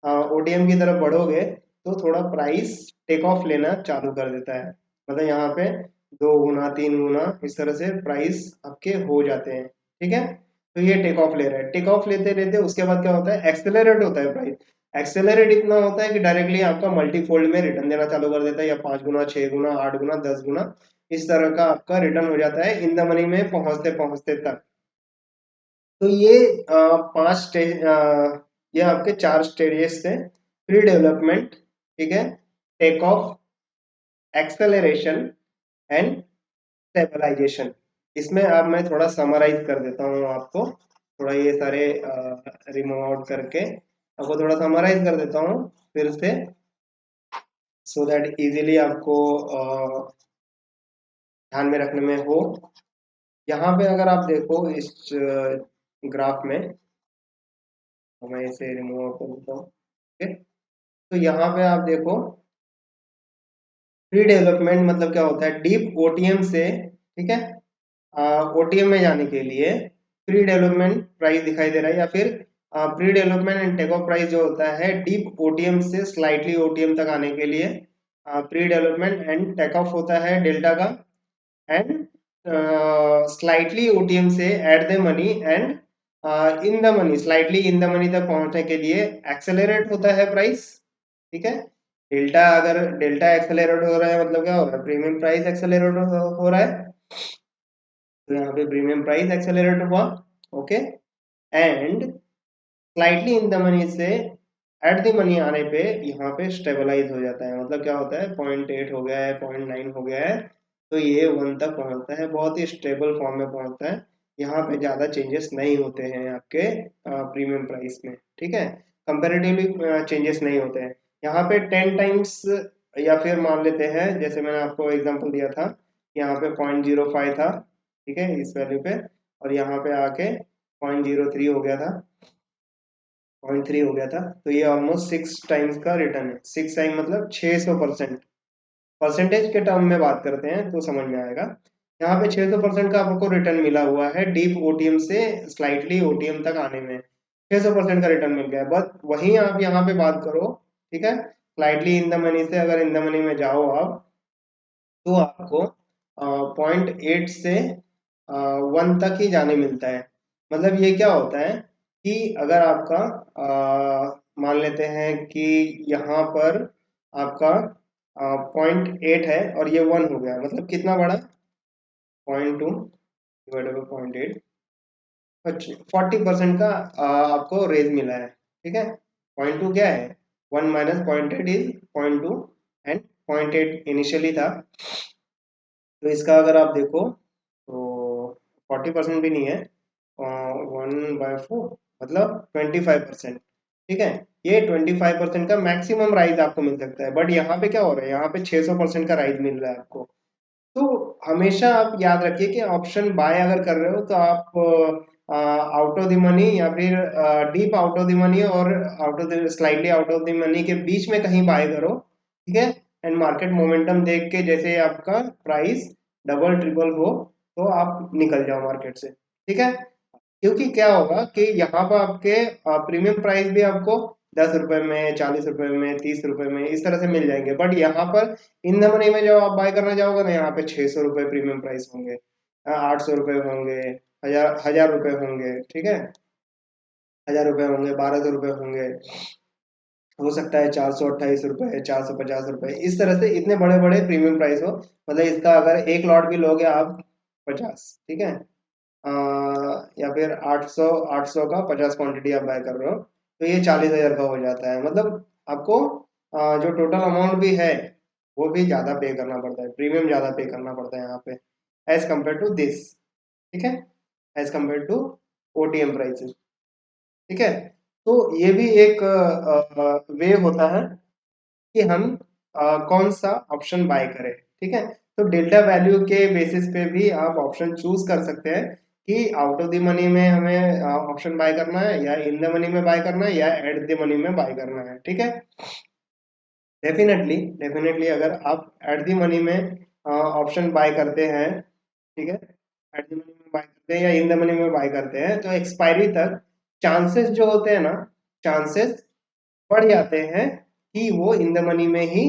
ओटीएम की तरफ बढ़ोगे तो थोड़ा प्राइस टेक ऑफ लेना चालू कर देता है, मतलब यहाँ पे 2 गुना 3 गुना इस तरह से प्राइस आपके हो जाते हैं, ठीक है। तो ये टेक ऑफ ले रहा है, टेक ऑफ लेते लेते उसके बाद क्या होता है, एक्सेलरेट होता है प्राइस। एक्सेलरेट इतना होता है कि डायरेक्टली आपका मल्टीफोल्ड में रिटर्न देना चालू कर देता है, या 5 गुना, 6 गुना, 8 गुना, 10 गुना इस तरह का आपका रिटर्न हो जाता है इन द मनी में पहुंचते पहुंचते तक। तो ये 5 स्टेज, ये आपके 4 स्टेजेस थे, प्री डेवलपमेंट, ठीक है, take off, acceleration and stabilisation. इसमें अब मैं थोड़ा समराइज कर देता हूँ आपको, थोड़ा ये सारे रिमूव आउट करके आपको थोड़ा समराइज कर देता हूँ फिर से, सो दैट इजीली आपको ध्यान में रखने में हो। यहाँ पे अगर आप देखो इस ग्राफ में, तो मैं इसे रिमूव आउट कर देता हूँ, ठीक है। तो यहाँ पे आप देखो, प्री डेवलपमेंट मतलब क्या होता है, डीप ओटीएम से, ठीक है, ओटीएम में जाने के लिए प्री डेवलपमेंट प्राइस दिखाई दे रहा है, या फिर pre development and take off price जो होता है डीप ओटीएम से स्लाइटली ओटीएम तक आने के लिए pre development and take off होता है डेल्टा का, एंड स्लाइटली ओटीएम से at the money and in the money, slightly in the money तक पहुंचने के लिए एक्सेलरेट होता है प्राइस, ठीक है। डेल्टा, अगर डेल्टा एक्सेलरेट हो रहा है मतलब क्या हो रहा है, प्रीमियम प्राइस एक्सेलरेट हो रहा है, तो यहाँ पे प्रीमियम प्राइस एक्सेलरेट हुआ, okay. And slightly in the money से एट द मनी आने पे यहाँ पे स्टेबलाइज हो जाता है, मतलब क्या होता है, 0.8 हो गया है, 0.9 हो गया है, तो ये 1 तक पहुंचता है, बहुत ही स्टेबल फॉर्म में पहुंचता है। यहाँ पे ज़्यादा चेंजेस नहीं होते हैं आपके प्रीमियम प्राइस में, ठीक है। कंपेरेटिवली चेंजेस नहीं होते हैं यहाँ पे 10 टाइम्स, या फिर मान लेते हैं जैसे मैंने आपको एग्जांपल दिया था, यहाँ पे 0.05 था, ठीक है, इस वैल्यू पे, और यहाँ पे आके 0.03 हो गया था, 0.3 हो गया था, तो ये ऑलमोस्ट 6 टाइम्स का रिटर्न है। 6 टाइम मतलब 600%, परसेंटेज के टर्म में बात करते हैं तो समझ में आएगा। यहाँ पे 600% का आपको रिटर्न मिला हुआ है डीप ओटीएम से स्लाइटली ओटीएम तक आने में, 600% का रिटर्न मिल गया है। बट वहीं आप यहाँ पे बात करो, ठीक है, स्लाइटली इन द मनी से अगर इन द मनी में जाओ आप, तो आपको 0.8 से 1 तक ही जाने मिलता है। मतलब ये क्या होता है कि अगर आपका मान लेते हैं कि यहाँ पर आपका 0.8 है और ये 1 हो गया, मतलब कितना बड़ा, 0.2 डिवाइडेड बाई 0.8, 40% का आपको रेज मिला है, ठीक है। 0.2 क्या है, 1 - 0.8 इज 0.2, एंड 0.8 इनिशियली था, तो इसका अगर आप देखो तो 40% भी नहीं है, 1/4 मतलब 25%, ठीक है। ये 25% का मैक्सिमम राइज आपको मिल सकता है, बट यहाँ पे क्या हो रहा है, यहाँ पे 600% का राइज मिल रहा है आपको। तो हमेशा आप याद रखिए कि ऑप्शन बाय अगर कर रहे हो तो आप आउट ऑफ द मनी या फिर deep out of the money और out of the slightly out of the money के बीच में कहीं बाय करो, ठीक है। एंड मार्केट मोमेंटम देख के जैसे आपका प्राइस डबल ट्रिपल हो तो आप निकल जाओ मार्केट से, ठीक है। क्योंकि क्या होगा कि यहाँ पर आपके प्रीमियम प्राइस भी आपको 10 रुपए में, 40 रुपए में, 30 रुपए में इस तरह से मिल जाएंगे, बट यहाँ पर इन द मनी में जब आप बाय करना जाओगे ना, यहाँ पे 600 रुपए प्रीमियम प्राइस होंगे, 800 रुपए होंगे, 1000 रुपए होंगे, ठीक है, 1000 रुपए होंगे, 1200 रुपए होंगे, हो सकता है 428 रुपए, 450 रुपए, इस तरह से इतने बड़े बड़े प्रीमियम प्राइस हो। मतलब इसका अगर एक लॉट भी लोगे आप 50, ठीक है, अ, या फिर 800 800 का 50 क्वांटिटी आप बाय कर रहे हो, तो ये 40,000 का हो जाता है। मतलब आपको जो टोटल अमाउंट भी है वो भी ज़्यादा पे करना पड़ता है, प्रीमियम ज़्यादा पे करना पड़ता है यहाँ पे, एज कम्पेयर टू दिस, ठीक है, as compare to OTM prices, ठीक है। तो ये भी एक वे होता है कि हम कौन सा ऑप्शन बाय करें, ठीक है। तो डेल्टा वैल्यू के बेसिस पे भी आप ऑप्शन चूज कर सकते हैं कि आउट ऑफ द मनी में हमें ऑप्शन बाय करना है, या इन द मनी में बाय करना है, या एट द मनी में बाय करना है, ठीक है। डेफिनेटली डेफिनेटली अगर आप एट द मनी में ऑप्शन बाय करते हैं, ठीक है, एट द मनी में बाय करते हैं या इन द मनी में बाय करते हैं, तो एक्सपायरी तक चांसेस जो होते हैं ना, चांसेस बढ़ जाते हैं कि वो इन द मनी में ही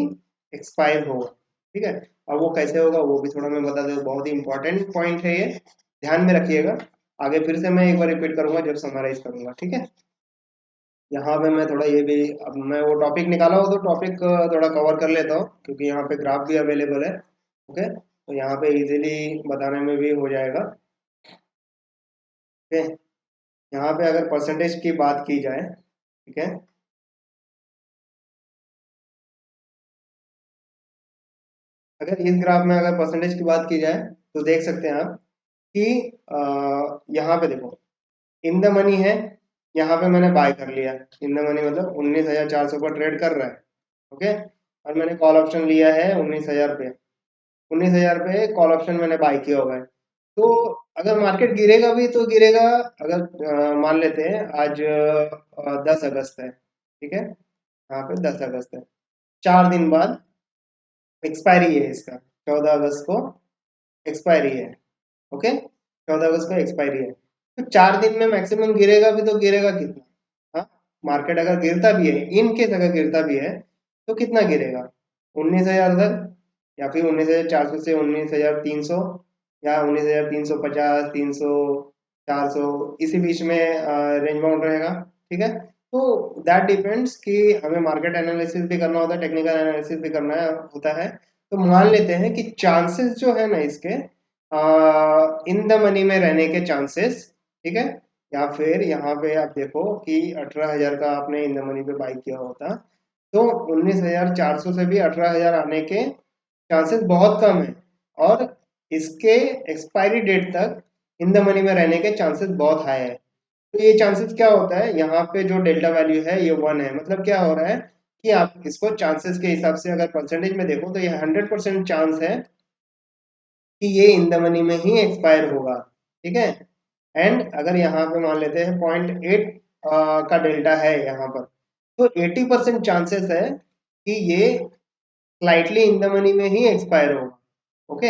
एक्सपायर होगा, ठीक है। और वो कैसे होगा वो भी थोड़ा मैं बता दूं, बहुत ही इंपॉर्टेंट पॉइंट है ये, ध्यान में रखिएगा। आगे फिर से मैं एक बार रिपीट करूंगा जब समराइज करूंगा, ठीक है। यहाँ पे मैं थोड़ा ये भी, अब मैं वो टॉपिक निकाला हो तो टॉपिक थोड़ा कवर कर लेता हूँ, क्योंकि यहाँ पे ग्राफ भी अवेलेबल है, ओके, तो यहाँ पे इजीली बताने में भी हो जाएगा, ओके। यहाँ पे अगर परसेंटेज की बात की जाए, ठीक है, अगर इस ग्राफ में अगर परसेंटेज की बात की जाए तो देख सकते हैं आप कि यहाँ पे देखो, इन द मनी है, यहाँ पे मैंने बाय कर लिया, इन द मनी मतलब 19,400 पर ट्रेड कर रहा है, ओके। और मैंने कॉल ऑप्शन लिया है 19,000 पे, 19,000 पे कॉल ऑप्शन मैंने बाय किया हुआ है। तो अगर मार्केट गिरेगा भी तो गिरेगा, अगर मान लेते हैं आज 10 अगस्त है, ठीक है, यहाँ पे 10 अगस्त है, 4 दिन बाद एक्सपायरी है इसका, 14 अगस्त को एक्सपायरी है, ओके, 14 अगस्त को एक्सपायरी है, तो 4 दिन में मैक्सिमम गिरेगा भी तो गिरेगा कितना, हाँ, मार्केट अगर गिरता भी है, इन केस अगर गिरता भी है तो कितना गिरेगा, 19,000 तक, या फिर 19,400 से 19,300, या 19,350, 300, 400 इसी बीच में रेंज बाउंड रहेगा। ठीक है, तो दैट डिपेंड्स कि हमें मार्केट एनालिसिस भी करना होता है, टेक्निकल एनालिसिस भी करना होता है। तो मान लेते हैं कि चांसेस जो है ना इसके इन द मनी में रहने के चांसेस, ठीक है, या फिर यहाँ पे आप देखो कि 18,000 का आपने इन द मनी पे बाई किया होता तो 19,400 से भी 18,000 आने के चांसेस बहुत कम है, और इसके एक्सपायरी डेट तक इन द मनी में रहने के चांसेस बहुत हाई है। तो ये चांसेस क्या होता है, यहाँ पे जो डेल्टा वैल्यू है ये 1 है। मतलब क्या हो रहा है कि आप इसको चांसेस के हिसाब से अगर परसेंटेज में देखो तो ये 100% चांस है कि ये इन द मनी में ही एक्सपायर होगा। ठीक है, एंड अगर यहाँ पे मान लेते हैं 0.8 का डेल्टा है यहाँ पर, तो 80% चांसेस है कि ये स्लाइटली इन द मनी में ही एक्सपायर होगा। Okay,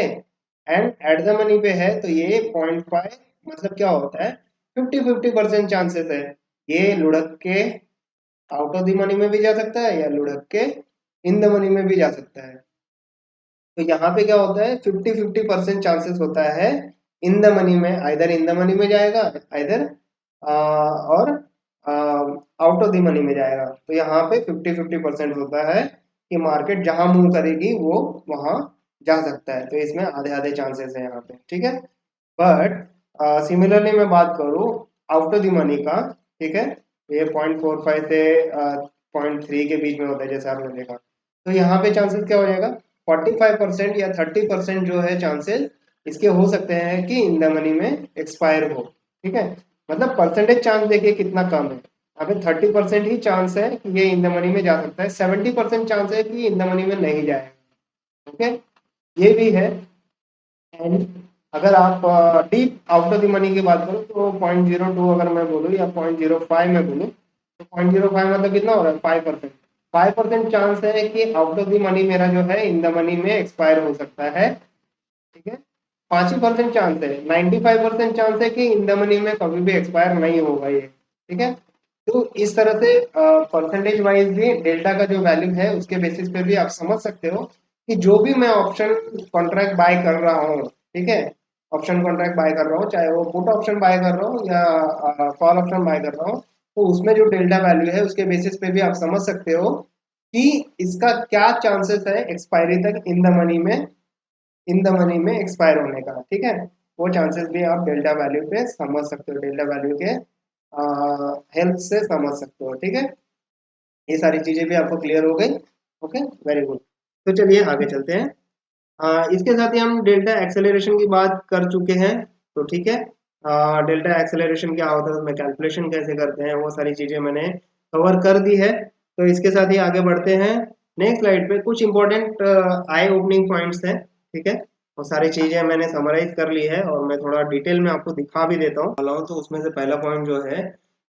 and eight the money पे है तो ये 0.5, मतलब क्या होता है 50-50% चांसेस है ये लुढ़क के आउट ऑफ द मनी में भी जा सकता है या लुढ़क के इन द मनी में भी जा सकता है। तो यहाँ पे क्या होता है 50-50% चांसेस होता है इन द मनी में, आइदर इन द मनी में जाएगा आइदर और आउट ऑफ द मनी में जाएगा। तो यहाँ पे 50-50% होता है कि मार्केट जहां मूव करेगी वो वहां जा सकता है। तो इसमें आधे आधे चांसेस है यहाँ पे। ठीक है, बट सिमिलरली मैं बात करूँ आउट ऑफ द मनी का, ठीक है, ये 0.45 से 0.3 के बीच में होता है जैसे आपने देखा। तो यहाँ पे चांसेस क्या हो जाएगा 45% या 30% जो है चांसेस इसके हो सकते हैं कि इन द मनी में एक्सपायर हो। ठीक है, मतलब परसेंटेज चांस देखिए कितना कम है, यहाँ पे 30% ही चांस है कि ये इन द मनी में जा सकता है, 70% चांस है कि इन द मनी में नहीं जाएगा। ओके, ये भी है। एंड अगर आप deep out of the money की बात करो तो 0.02 अगर मैं बोलूँ या 0.05 में बोलूँ तो 0.05 मतलब कितना हो रहा है 5%। 5% चांस है कि आउट ऑफ द मनी मेरा जो है इन द मनी में एक्सपायर हो सकता है। ठीक है, 5% चांस है, 95% चांस है कि इन द मनी में कभी भी एक्सपायर नहीं होगा ये। ठीक है, तो इस तरह से परसेंटेज वाइज भी डेल्टा का जो वैल्यू है उसके बेसिस पे भी आप समझ सकते हो कि जो भी मैं ऑप्शन कॉन्ट्रैक्ट बाय कर रहा हूँ, ठीक है, ऑप्शन कॉन्ट्रैक्ट बाय कर रहा हूँ, चाहे वो पुट ऑप्शन बाय कर रहा हूँ या कॉल ऑप्शन बाय कर रहा हूँ, तो उसमें जो डेल्टा वैल्यू है उसके बेसिस पे भी आप समझ सकते हो कि इसका क्या चांसेस है एक्सपायरी तक इन द मनी में एक्सपायर होने का। ठीक है, वो चांसेस भी आप डेल्टा वैल्यू पे समझ सकते हो, डेल्टा वैल्यू के हेल्प से समझ सकते हो। ठीक है, ये सारी चीजें भी आपको क्लियर हो गई। Okay, very good. तो चलिए आगे चलते हैं। इसके साथ ही हम डेल्टा एक्सेलरेशन की बात कर चुके हैं। तो ठीक है, डेल्टा एक्सेलरेशन क्या होता है, उसमें कैलकुलेशन कैसे करते हैं, वो सारी चीजें मैंने कवर कर दी है। तो इसके साथ ही आगे बढ़ते हैं। नेक्स्ट स्लाइड पे कुछ इंपॉर्टेंट आई ओपनिंग पॉइंट्स हैं। ठीक है, वो सारी चीजें मैंने समराइज कर ली है और मैं थोड़ा डिटेल में आपको दिखा भी देता हूँ। तो उसमें से पहला पॉइंट जो है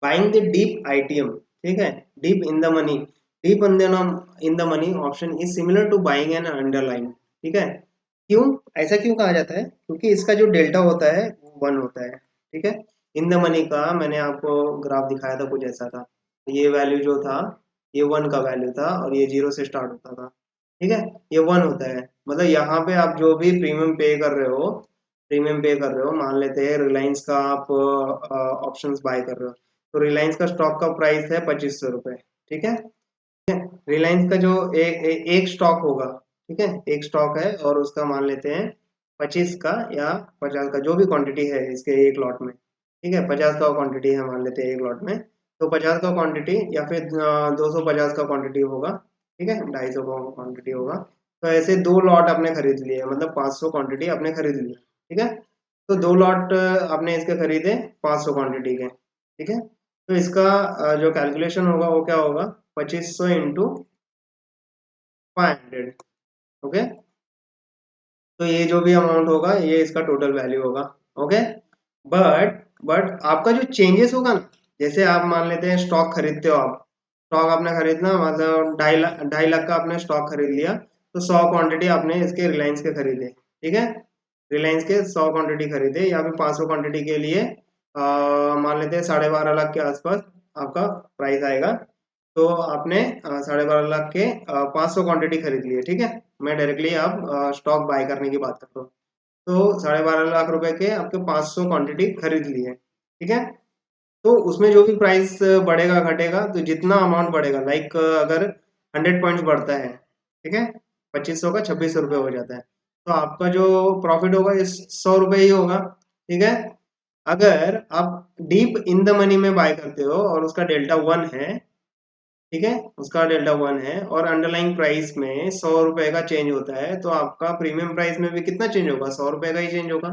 बाइंग द डीप आईटीएम। ठीक है, deep in the money, deep in the money option is similar to buying an underline. ठीक है, क्यों, ऐसा क्यों कहा जाता है, क्योंकि इसका जो डेल्टा होता है वो 1 होता है। ठीक है, इन द मनी का मैंने आपको ग्राफ दिखाया था, कुछ ऐसा था। ये वैल्यू जो था ये 1 का वैल्यू था और ये 0 से स्टार्ट होता था। ठीक है, ये 1 होता है, मतलब यहाँ पे आप जो भी प्रीमियम पे कर रहे हो, मान लेते हैं रिलायंस का आप ऑप्शंस बाय कर रहे हो, तो रिलायंस का स्टॉक का प्राइस है 2500 रुपये। ठीक है, रिलायंस का जो एक स्टॉक होगा, ठीक है, एक स्टॉक है और उसका मान लेते हैं 25 का या 50 का जो भी क्वांटिटी है इसके एक लॉट में। ठीक है, 50 का क्वांटिटी है मान लेते हैं एक लॉट में, तो 50 का क्वांटिटी या फिर 250 का क्वांटिटी होगा। ठीक है, 250 का क्वांटिटी होगा। तो ऐसे दो लॉट आपने खरीद लिए, मतलब 500 क्वांटिटी आपने खरीद ली। ठीक है, तो दो लॉट आपने इसके खरीदे 500 क्वांटिटी के। ठीक है, तो इसका जो कैलकुलेशन होगा वो क्या होगा 2500 इंटू 500। ओके, तो ये जो भी अमाउंट होगा ये इसका टोटल वैल्यू होगा। ओके, बट आपका जो चेंजेस होगा ना, जैसे आप मान लेते हैं स्टॉक खरीदते हो, आप स्टॉक आपने खरीदना, मतलब 2.5 लाख का आपने स्टॉक खरीद लिया, तो 100 क्वांटिटी आपने इसके रिलायंस के खरीदे। ठीक है, रिलायंस के 100 क्वांटिटी खरीदे या फिर 500 क्वांटिटी के लिए मान लेते हैं 12.5 लाख के आसपास आपका प्राइस आएगा। तो आपने 12.5 लाख के 500 क्वांटिटी खरीद ली है। ठीक है, मैं डायरेक्टली आप स्टॉक बाय करने की बात कर रहा हूँ। तो 12.5 लाख रुपए के आपके 500 क्वांटिटी खरीद ली है। ठीक है। तो उसमें जो भी प्राइस बढ़ेगा घटेगा, तो जितना अमाउंट बढ़ेगा, लाइक अगर 100 पॉइंट्स बढ़ता है, ठीक है, 2500 का 2600 रुपये हो जाता है, तो आपका जो प्रॉफिट होगा इस 100 रुपये ही होगा। ठीक है। अगर आप डीप इन द मनी में बाय करते हो और उसका डेल्टा 1 है, ठीक है, उसका डेल्टा 1 है और अंडरलाइंग प्राइस में 100 रुपये का चेंज होता है, तो आपका प्रीमियम प्राइस में भी कितना चेंज होगा, 100 रुपये का ही चेंज होगा।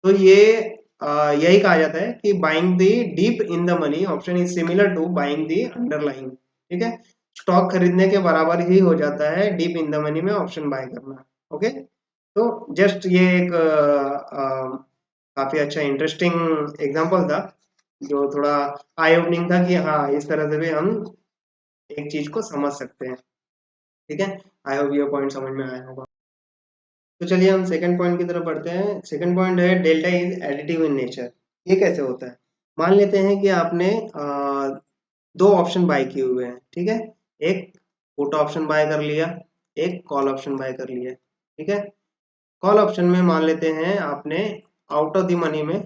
तो ये यही कहा जाता है कि buying the deep in the money option is similar to buying the underlying. ठीक है। स्टॉक खरीदने के बराबर ही हो जाता है डीप इन द मनी में ऑप्शन बाय करना। ओके। तो जस्ट ये एक काफी अच्छा इंटरेस्टिंग एग्जांपल था, जो थोड़ा आई ओपनिंग था कि हाँ, इस तरह से भी हम एक चीज को समझ सकते हैं। ठीक है। आई होप ये पॉइंट समझ में आया होगा। तो चलिए हम सेकंड पॉइंट की तरफ बढ़ते हैं। सेकंड पॉइंट है delta is additive in nature. ये कैसे होता है? मान लेते हैं कि आपने दो ऑप्शन बाय किए हुए हैं, ठीक है, एक पुट ऑप्शन बाय कर लिया, एक कॉल ऑप्शन बाय कर लिया। ठीक है। कॉल ऑप्शन में मान लेते हैं आपने आउट ऑफ द मनी में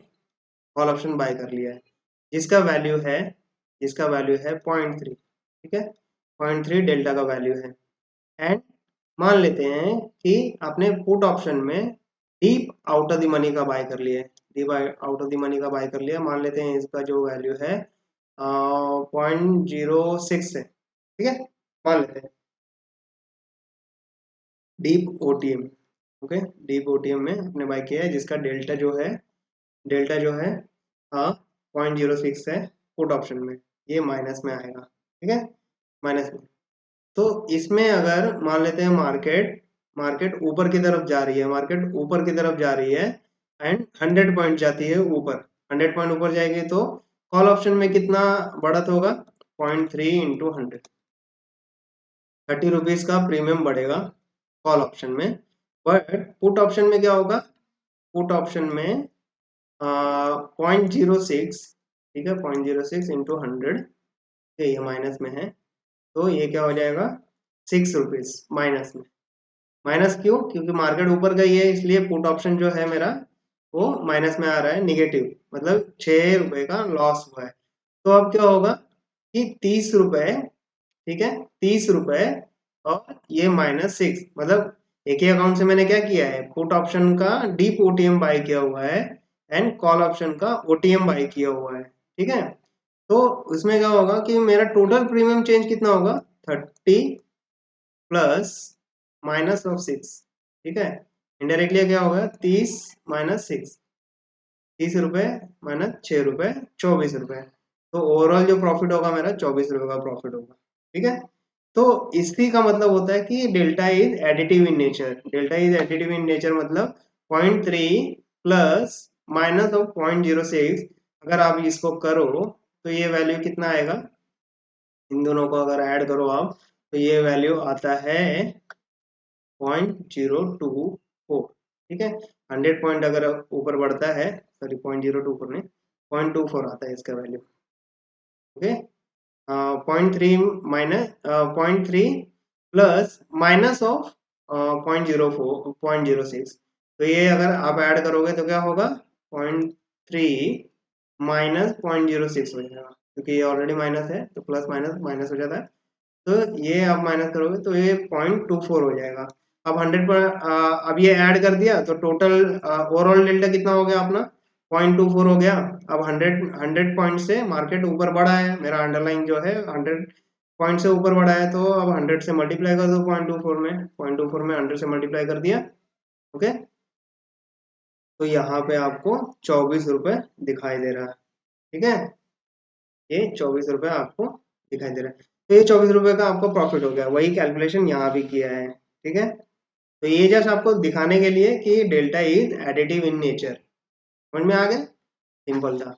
कॉल ऑप्शन बाय कर लिया है, जिसका वैल्यू है जिसका वैल्यू है 0.3। ठीक है। 0.3 डेल्टा का वैल्यू है। एंड मान लेते हैं कि आपने पुट ऑप्शन में deep out of the money का बाय कर लिया है, deep out of the money का बाय कर लिया। मान लेते हैं इसका जो वैल्यू है 0.06 है। ठीक है। मान लेते हैं deep OTM. Okay. Deep OTM में आपने बाय किया है, जिसका डेल्टा जो है 0.06 है पुट ऑप्शन में, ये माइनस में आएगा। ठीक है। माइनस में। तो इसमें अगर मान लेते हैं मार्केट मार्केट ऊपर की तरफ जा रही है, मार्केट ऊपर की तरफ जा रही है एंड 100 पॉइंट जाती है ऊपर, 100 पॉइंट ऊपर जाएगी, तो कॉल ऑप्शन में कितना बढ़त होगा? 0.3 इंटू 100, 30 रुपीज का प्रीमियम बढ़ेगा कॉल ऑप्शन में। बट पुट ऑप्शन में क्या होगा? पुट ऑप्शन में 0.06, ठीक है, 0.06 इंटू 100, ये माइनस में है, तो ये क्या हो जाएगा? 6 रुपीज माइनस में। माइनस क्यों? क्योंकि मार्केट ऊपर गई है, इसलिए पुट ऑप्शन जो है मेरा वो माइनस में आ रहा है, निगेटिव, मतलब 6 रुपए का लॉस हुआ है। तो अब क्या होगा कि 30 रुपए, ठीक है, 30 रुपए और ये -6, मतलब एक ही अकाउंट से मैंने क्या किया है, पुट ऑप्शन का डीप ओटीएम बाय किया हुआ है एंड कॉल ऑप्शन का ओटीएम बाय किया हुआ है। ठीक है। तो उसमें क्या होगा कि मेरा टोटल प्रीमियम चेंज कितना होगा? 30 प्लस -6। ठीक है। इनडायरेक्टली क्या होगा? 30 -6, 30 रुपए माइनस 6 रुपए, 24 रुपए। तो ओवरऑल जो प्रॉफिट होगा मेरा 24 रुपए का प्रॉफिट होगा। ठीक है। तो इसी का मतलब होता है कि delta is additive in nature. Delta is additive in nature मतलब 0.3 प्लस माइनस ऑफ 0.06, अगर आप इसको करो तो ये वैल्यू कितना आएगा? इन दोनों को अगर ऐड करो आप, तो ये वैल्यू आता है 0.024। ठीक है। 100 पॉइंट अगर ऊपर बढ़ता है, सॉरी 0.02 नहीं, 0.24 आता है इसका value. Okay. 0.3 minus 0.3 plus minus of 0.06, तो ये अगर आप ऐड करोगे तो क्या होगा? 0.3 माइनस 0.06 हो जाएगा, क्योंकि ये ऑलरेडी माइनस है, तो प्लस माइनस माइनस हो जाता है, तो ये आप माइनस करोगे तो ये 0.24 हो जाएगा। अब 100 पर अब ये ऐड कर दिया, तो टोटल ओवरऑल डेल्टा कितना हो गया अपना? 0.24 हो गया। अब 100 पॉइंट से मार्केट ऊपर बढ़ा है, मेरा अंडरलाइन जो है 100 पॉइंट से ऊपर बढ़ा है, तो अब 100 से मल्टीप्लाई कर दो 0.24 में 100 से मल्टीप्लाई कर दिया। ओके। तो यहाँ पे आपको 24 रुपए दिखाई दे रहा है। ठीक है। ये 24 रुपए आपको दिखाई दे रहा है, तो ये 24 रुपए का आपको प्रॉफिट हो गया। वही कैलकुलेशन यहाँ भी किया है। ठीक है। तो ये जस्ट आपको दिखाने के लिए कि delta is additive in nature. समझ में आ गया? सिंपल था।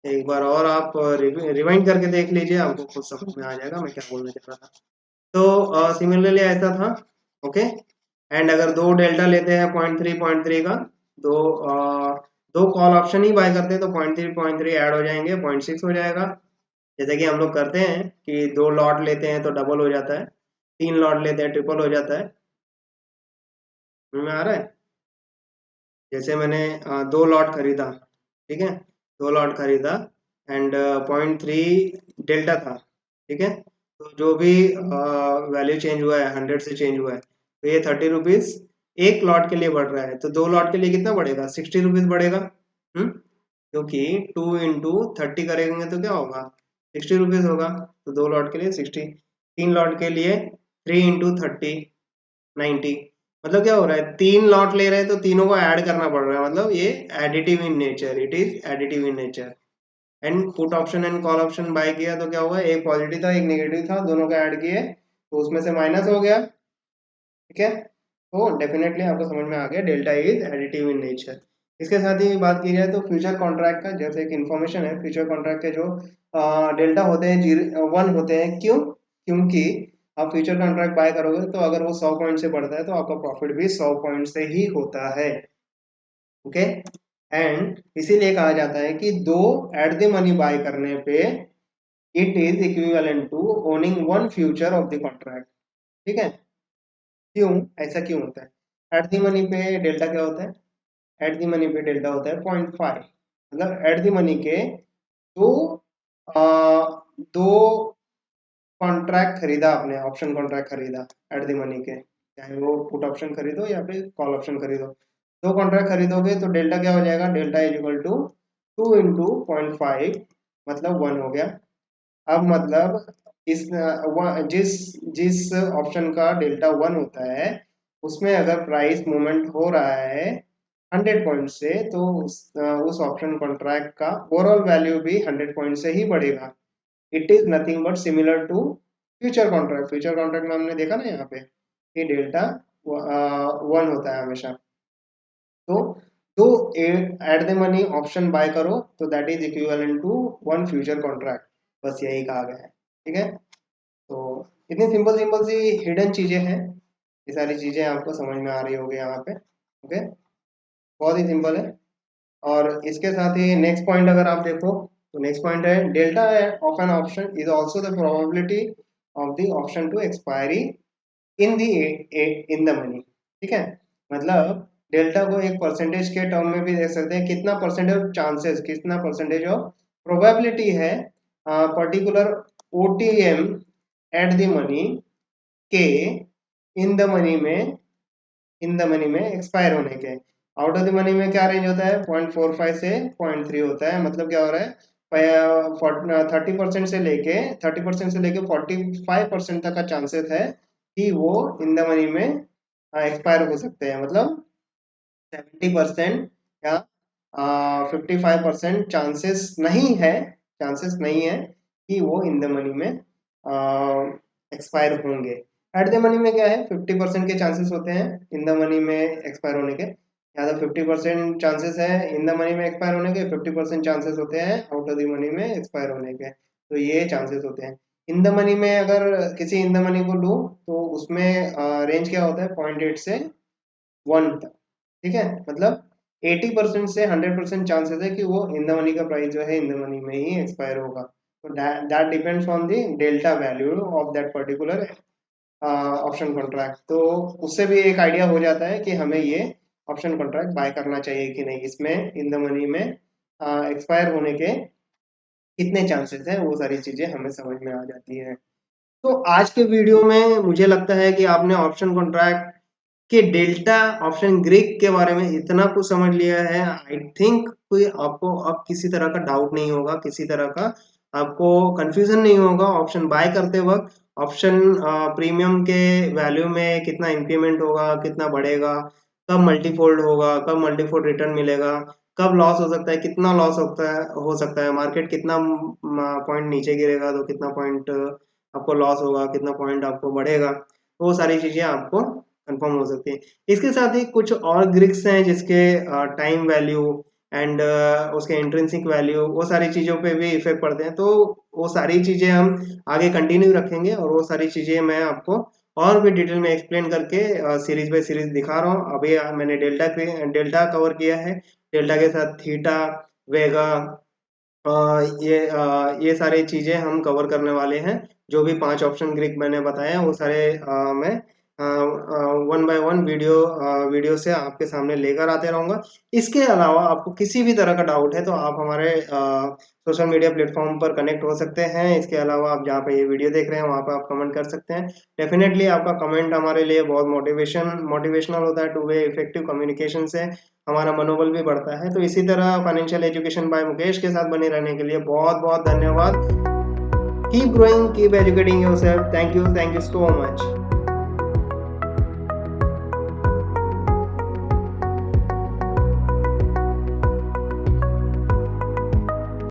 एक बार और आप रिवाइंड करके देख लीजिए, आपको खुद समझ में आ जाएगा मैं क्या बोलना चाह रहा था। तो सिमिलरली ऐसा था। ओके। एंड अगर दो डेल्टा लेते हैं 0.3 का, दो दो कॉल ऑप्शन ही बाय करते हैं, तो 0.3 ऐड हो जाएंगे, 0.6 हो जाएगा। जैसे कि हम लोग करते हैं कि दो लॉट लेते हैं तो डबल हो जाता है, तीन लॉट लेते हैं ट्रिपल हो जाता है। समझ में आ रहा है? जैसे मैंने दो लॉट खरीदा, ठीक है, 2 लॉट खरीदा एंड 0.3 डेल्टा था, ठीक है। तो जो भी वैल्यू चेंज हुआ है 100 से चेंज हुआ है, तो ये 30 रुपीज एक लॉट के लिए बढ़ रहा है। तो 2 लॉट के लिए कितना बढ़ेगा, 60 रुपीज बढ़ेगा। क्योंकि 2 इंटू 30 करेंगे तो क्या होगा, 60 रुपीज होगा। तो 2 लॉट के लिए 60, 3 लॉट के लिए 3 इंटू 30 90। मतलब क्या हो रहा है, 3 लॉट ले रहे हैं तो तीनों को ऐड करना पड़ रहा है, मतलब ये additive in nature, it is additive in nature. And put option and call option buy किया तो क्या हुआ, एक पॉजिटिव था एक नेगेटिव था, दोनों को ऐड किए तो उसमें से माइनस हो गया, ठीक है। तो डेफिनेटली आपको समझ में आ गया delta is additive in nature. इसके साथ ही बात की जाए तो फ्यूचर कॉन्ट्रैक्ट का, जैसे एक इन्फॉर्मेशन है, फ्यूचर कॉन्ट्रैक्ट के जो डेल्टा होते हैं 1 होते हैं, क्यों, क्योंकि आप फ्यूचर कॉन्ट्रैक्ट बाय करोगे तो अगर वो 100 पॉइंट से बढ़ता है तो आपका प्रॉफिट भी 100 पॉइंट से ही होता है, ओके। एंड इसीलिए कहा जाता है कि दो एट द मनी बाय करने पे it is equivalent to owning one future of the contract, ठीक है। क्यों, ऐसा क्यों होता है, एट द मनी पे डेल्टा क्या होता है, एट द मनी पे डेल्टा होता है 0.5, मतलब एट द मनी के दो आ, दो कॉन्ट्रैक्ट खरीदा आपने, ऑप्शन कॉन्ट्रैक्ट खरीदा एट द मनी के, चाहे वो पुट ऑप्शन खरीदो या फिर कॉल ऑप्शन खरीदो, दो कॉन्ट्रैक्ट खरीदोगे तो डेल्टा क्या हो जाएगा, delta is equal to 2 into 0.5 मतलब 1 हो गया। अब मतलब इस जिस जिस ऑप्शन का डेल्टा 1 होता है उसमें अगर प्राइस मूवमेंट हो रहा है 100 पॉइंट से, तो उस ऑप्शन कॉन्ट्रैक्ट का ओवरऑल वैल्यू भी 100 पॉइंट से ही बढ़ेगा। It is nothing but similar to future contract. Future contract में हमने देखा ना यहाँ पे कि डेल्टा 1 होता है हमेशा। तो दो at the money option buy करो तो that is equivalent to one future contract, बस यही कहा गया है, ठीक है। तो इतनी सिंपल सिंपल सी हिडन चीजें हैं, ये सारी चीजें आपको समझ में आ रही होगी यहाँ पे, ओके। बहुत ही सिंपल है। और इसके साथ ही नेक्स्ट पॉइंट अगर आप देखो तो नेक्स्ट पॉइंट है delta of an option is also the probability of the option to expiry in the in the money, ठीक है। मतलब डेल्टा को एक परसेंटेज के टर्म में भी देख सकते हैं, कितना परसेंटेज चांसेस, कितना परसेंटेज ऑफ प्रोबेबिलिटी है particular OTM eight the money के इन द मनी में एक्सपायर होने के। आउट ऑफ द मनी में क्या रेंज होता है, 0.45 से 0.3 होता है। मतलब क्या हो रहा है, 30% से लेके 45% तक का चांसेस है कि वो इन द मनी में एक्सपायर हो सकते हैं। मतलब 70% या 55% चांसेस नहीं है कि वो इन द मनी में एक्सपायर होंगे। एट द मनी में क्या है, 50% के चांसेस होते हैं इन द मनी में एक्सपायर होने के, या तो 50% चांसेस है इन द मनी में एक्सपायर होने के, 50% चांसेस होते हैं आउट ऑफ द मनी में एक्सपायर होने के। तो ये चांसेस होते हैं। इन द मनी में अगर किसी इन द मनी को लूँ तो उसमें रेंज क्या होता है, 0.8 से 1 तक, ठीक है। मतलब 80% से 100% चांसेस है कि वो इन द मनी का प्राइस जो है इन द मनी में ही एक्सपायर होगा। तो that depends on the delta value of that particular option contract. तो उससे भी एक आइडिया हो जाता है कि हमें ये ऑप्शन कॉन्ट्रैक्ट बाय करना चाहिए कि नहीं, इसमें इन द मनी में एक्सपायर होने के कितने चांसेस हैं, वो सारी चीजें हमें समझ में आ जाती है। तो आज के वीडियो में मुझे लगता है कि आपने ऑप्शन कॉन्ट्रैक्ट के डेल्टा ऑप्शन ग्रीक के बारे में इतना कुछ समझ लिया है। आई थिंक कोई आपको अब किसी तरह का डाउट नहीं होगा, किसी तरह का आपको कंफ्यूजन नहीं होगा ऑप्शन बाय करते वक्त। ऑप्शन प्रीमियम के वैल्यू में कितना इंक्रीमेंट होगा, कितना बढ़ेगा, कब मल्टीफोल्ड होगा, कब मल्टीफोल्ड रिटर्न मिलेगा, कब लॉस हो सकता है, कितना लॉस हो सकता है, मार्केट कितना पॉइंट नीचे गिरेगा तो कितना पॉइंट आपको लॉस होगा, कितना पॉइंट आपको बढ़ेगा, तो वो सारी चीजें आपको कंफर्म हो सकती है। इसके साथ ही कुछ और ग्रिक्स हैं जिसके टाइम वैल्यू एंड उसके इंट्रिंसिक वैल्यू, वो सारी चीज़ों पे भी इफेक्ट पड़ते हैं। तो वो सारी चीज़ें हम आगे कंटिन्यू रखेंगे और वो सारी चीज़ें मैं आपको और भी डिटेल में एक्सप्लेन करके सीरीज बाय सीरीज दिखा रहा हूँ। अभी मैंने डेल्टा कवर किया है, डेल्टा के साथ थीटा, वेगा, अ, ये सारी चीज़ें हम कवर करने वाले हैं। जो भी 5 ऑप्शन ग्रीक मैंने बताए हैं वो सारे मैं वन बाय वन वीडियो से आपके सामने लेकर आते रहूँगा। इसके अलावा आपको किसी भी तरह का डाउट है तो आप हमारे सोशल मीडिया प्लेटफ़ॉर्म पर कनेक्ट हो सकते हैं। इसके अलावा आप जहाँ पे ये वीडियो देख रहे हैं वहाँ पे आप कमेंट कर सकते हैं। डेफ़िनेटली आपका कमेंट हमारे लिए बहुत मोटिवेशनल होता है। टू वे इफ़ेक्टिव कम्युनिकेशन से हमारा मनोबल भी बढ़ता है। तो इसी तरह फाइनेंशियल एजुकेशन बाय मुकेश के साथ बने रहने के लिए बहुत-बहुत धन्यवाद। Keep growing, keep educating yourself. Thank you so much.